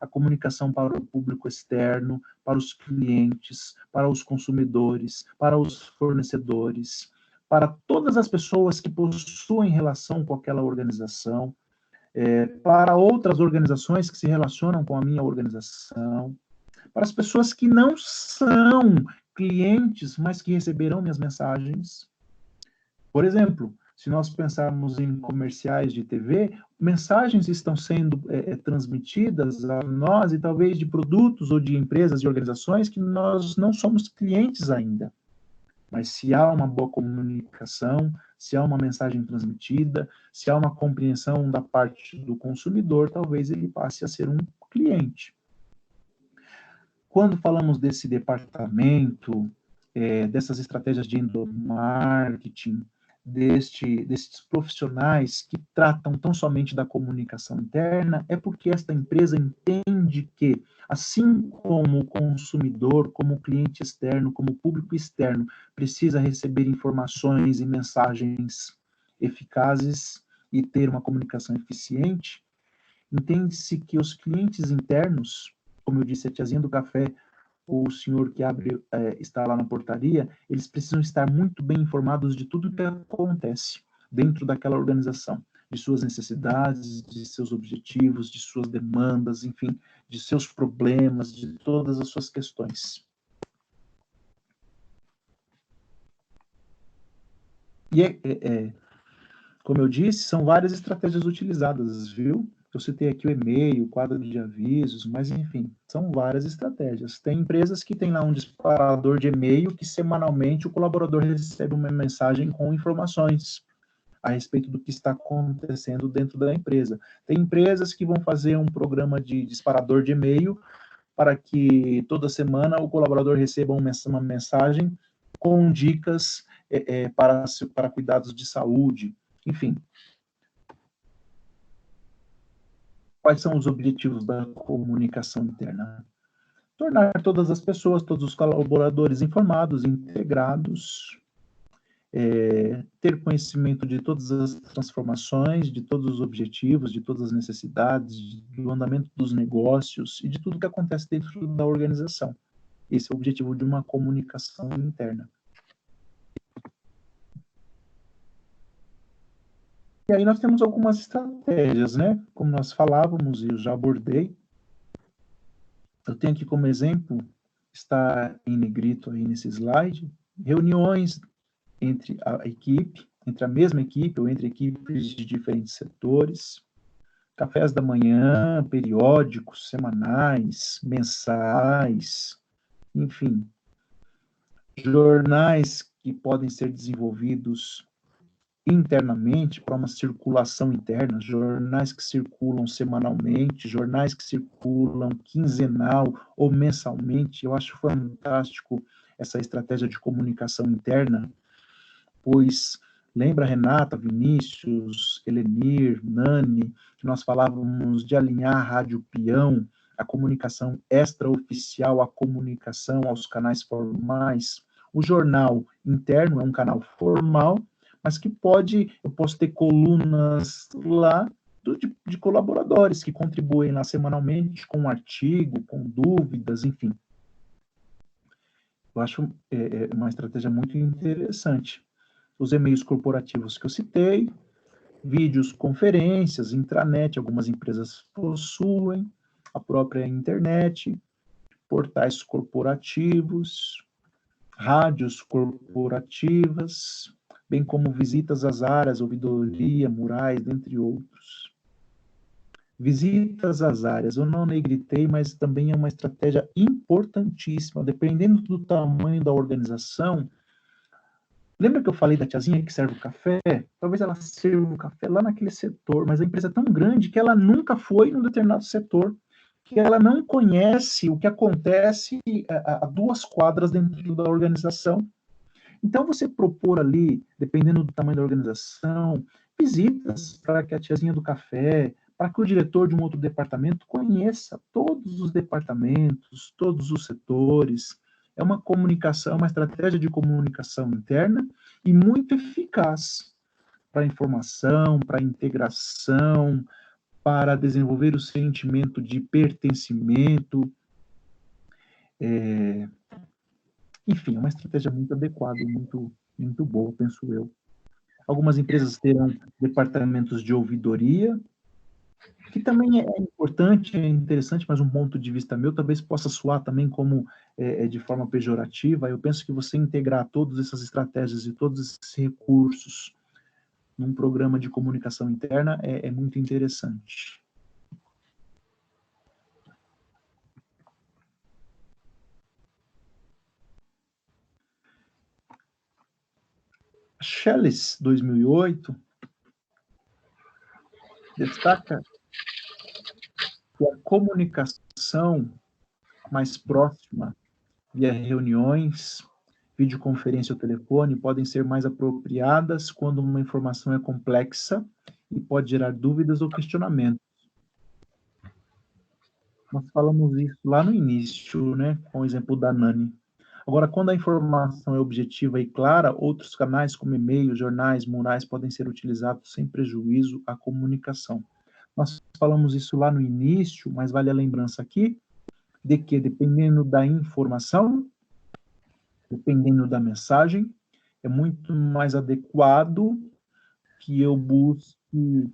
A: à comunicação para o público externo, para os clientes, para os consumidores, para os fornecedores, para todas as pessoas que possuem relação com aquela organização, para outras organizações que se relacionam com a minha organização, para as pessoas que não são clientes, mas que receberão minhas mensagens. Por exemplo, se nós pensarmos em comerciais de TV, mensagens estão sendo transmitidas a nós, e talvez de produtos ou de empresas, de organizações, que nós não somos clientes ainda. Mas se há uma boa comunicação, se há uma mensagem transmitida, se há uma compreensão da parte do consumidor, talvez ele passe a ser um cliente. Quando falamos desse departamento, dessas estratégias de endomarketing, desses profissionais que tratam tão somente da comunicação interna, é porque esta empresa entende que, assim como o consumidor, como o cliente externo, como o público externo, precisa receber informações e mensagens eficazes e ter uma comunicação eficiente, entende-se que os clientes internos, como eu disse, a tiazinha do café, o senhor que abre, está lá na portaria, eles precisam estar muito bem informados de tudo que acontece dentro daquela organização, de suas necessidades, de seus objetivos, de suas demandas, enfim, de seus problemas, de todas as suas questões. E, como eu disse, são várias estratégias utilizadas, viu? Eu citei aqui o e-mail, o quadro de avisos, mas, enfim, são várias estratégias. Tem empresas que têm lá um disparador de e-mail que, semanalmente, o colaborador recebe uma mensagem com informações. a respeito do que está acontecendo dentro da empresa. Tem empresas que vão fazer um programa de disparador de e-mail para que toda semana o colaborador receba uma mensagem com dicas para cuidados de saúde, enfim. Quais são os objetivos da comunicação interna? Tornar todas as pessoas, todos os colaboradores informados, integrados, ter conhecimento de todas as transformações, de todos os objetivos, de todas as necessidades, do andamento dos negócios e de tudo que acontece dentro da organização. Esse é o objetivo de uma comunicação interna. E aí nós temos algumas estratégias, né? Como nós falávamos e eu já abordei. Eu tenho aqui como exemplo, está em negrito aí nesse slide, reuniões entre a equipe, entre a mesma equipe ou entre equipes de diferentes setores, cafés da manhã, periódicos, semanais, mensais, enfim, jornais que podem ser desenvolvidos internamente para uma circulação interna, jornais que circulam semanalmente, jornais que circulam quinzenal ou mensalmente. Eu acho fantástico essa estratégia de comunicação interna, pois lembra Renata, Vinícius, Helenir, Nani, que nós falávamos de alinhar a Rádio Peão, a comunicação extraoficial, a comunicação aos canais formais. O jornal interno é um canal formal, mas que eu posso ter colunas lá de colaboradores que contribuem lá semanalmente com um artigo, com dúvidas, enfim. Eu acho uma estratégia muito interessante. Os e-mails corporativos que eu citei, vídeos, conferências, intranet, algumas empresas possuem, a própria internet, portais corporativos, rádios corporativas, bem como visitas às áreas, ouvidoria, murais, dentre outros. Visitas às áreas, eu não negritei, mas também é uma estratégia importantíssima, dependendo do tamanho da organização. Lembra que eu falei da tiazinha que serve o café? Talvez ela sirva o café lá naquele setor, mas a empresa é tão grande que ela nunca foi num determinado setor, que ela não conhece o que acontece a 2 quadras dentro da organização. Então, você propor ali, dependendo do tamanho da organização, visitas para que a tiazinha do café, para que o diretor de um outro departamento conheça todos os departamentos, todos os setores. É uma comunicação, uma estratégia de comunicação interna e muito eficaz para a informação, para a integração, para desenvolver o sentimento de pertencimento. Enfim, é uma estratégia muito adequada, muito boa, penso eu. Algumas empresas terão departamentos de ouvidoria, que também é importante, é interessante, mas um ponto de vista meu talvez possa soar também como de forma pejorativa. Eu penso que você integrar todas essas estratégias e todos esses recursos num programa de comunicação interna é muito interessante. Schelles, 2008, destaca que a comunicação mais próxima, via reuniões, videoconferência ou telefone, podem ser mais apropriadas quando uma informação é complexa e pode gerar dúvidas ou questionamentos. Nós falamos isso lá no início, né, com o exemplo da Nani. Agora, quando a informação é objetiva e clara, outros canais como e-mails, jornais, murais podem ser utilizados sem prejuízo à comunicação. Nós falamos isso lá no início, mas vale a lembrança aqui de que, dependendo da informação, dependendo da mensagem, é muito mais adequado que eu busque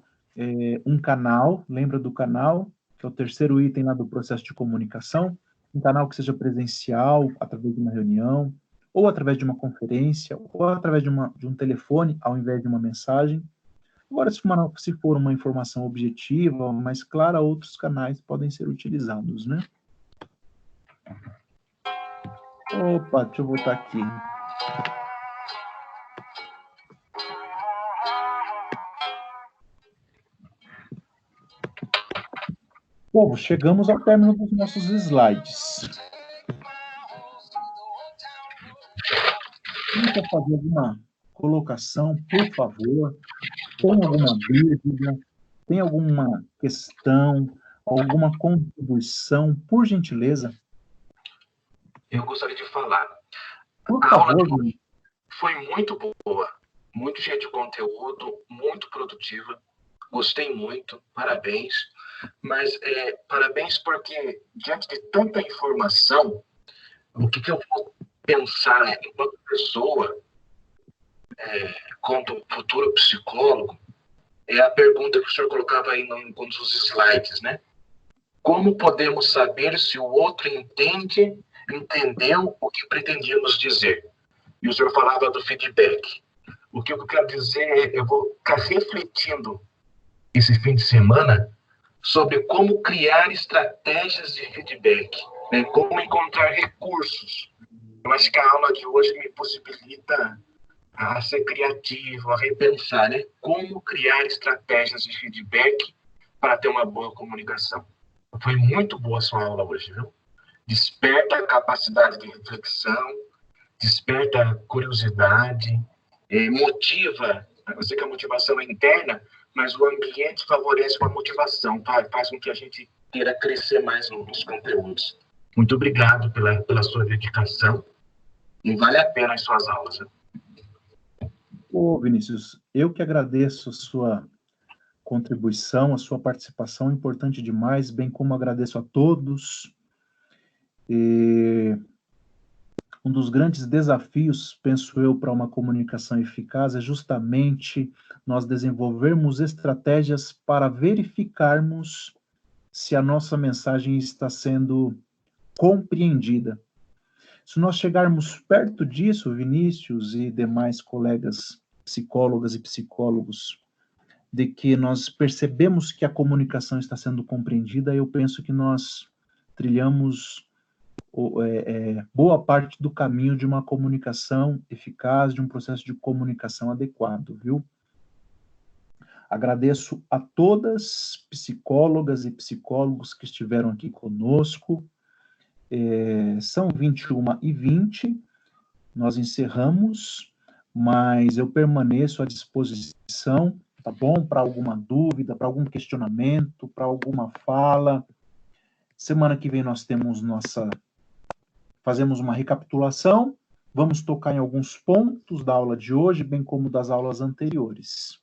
A: um canal, lembra do canal, que é o terceiro item lá do processo de comunicação, um canal que seja presencial, através de uma reunião, ou através de uma conferência, ou através de um telefone, ao invés de uma mensagem. Agora, se for uma informação objetiva, mais clara, outros canais podem ser utilizados, né? Opa, deixa eu voltar aqui. Povo, chegamos ao término dos nossos slides. Quem quer fazer alguma colocação, por favor? Tem alguma dúvida? Tem alguma questão? Alguma contribuição? Por gentileza.
B: Eu gostaria de falar.
A: Por
B: A
A: favor,
B: aula de hoje foi muito boa, muito cheia de conteúdo, muito produtiva. Gostei muito, parabéns. Mas parabéns porque, diante de tanta informação, o que eu vou pensar enquanto pessoa, como futuro psicólogo, é a pergunta que o senhor colocava aí nos dos slides, né? Como podemos saber se o outro entendeu o que pretendíamos dizer? E o senhor falava do feedback. O que eu quero dizer é, eu vou ficar refletindo esse fim de semana sobre como criar estratégias de feedback, né? Como encontrar recursos. Eu acho que a aula de hoje me possibilita a ser criativo, a repensar, né? Como criar estratégias de feedback para ter uma boa comunicação. Foi muito boa a sua aula hoje, viu? Desperta a capacidade de reflexão, desperta a curiosidade, motiva. Eu sei que a motivação é interna, mas o ambiente favorece uma motivação, tá? Faz com que a gente queira crescer mais nos conteúdos. Muito obrigado pela sua dedicação e vale a pena as suas aulas, né?
A: Ô, Vinícius, eu que agradeço a sua contribuição, a sua participação, importante demais, bem como agradeço a todos. Um dos grandes desafios, penso eu, para uma comunicação eficaz é justamente nós desenvolvermos estratégias para verificarmos se a nossa mensagem está sendo compreendida. Se nós chegarmos perto disso, Vinícius e demais colegas psicólogas e psicólogos, de que nós percebemos que a comunicação está sendo compreendida, eu penso que nós trilhamos boa parte do caminho de uma comunicação eficaz, de um processo de comunicação adequado, viu? Agradeço a todas psicólogas e psicólogos que estiveram aqui conosco. São 21h20, nós encerramos, mas eu permaneço à disposição, tá bom? Para alguma dúvida, para algum questionamento, para alguma fala. Semana que vem nós fazemos uma recapitulação, vamos tocar em alguns pontos da aula de hoje, bem como das aulas anteriores.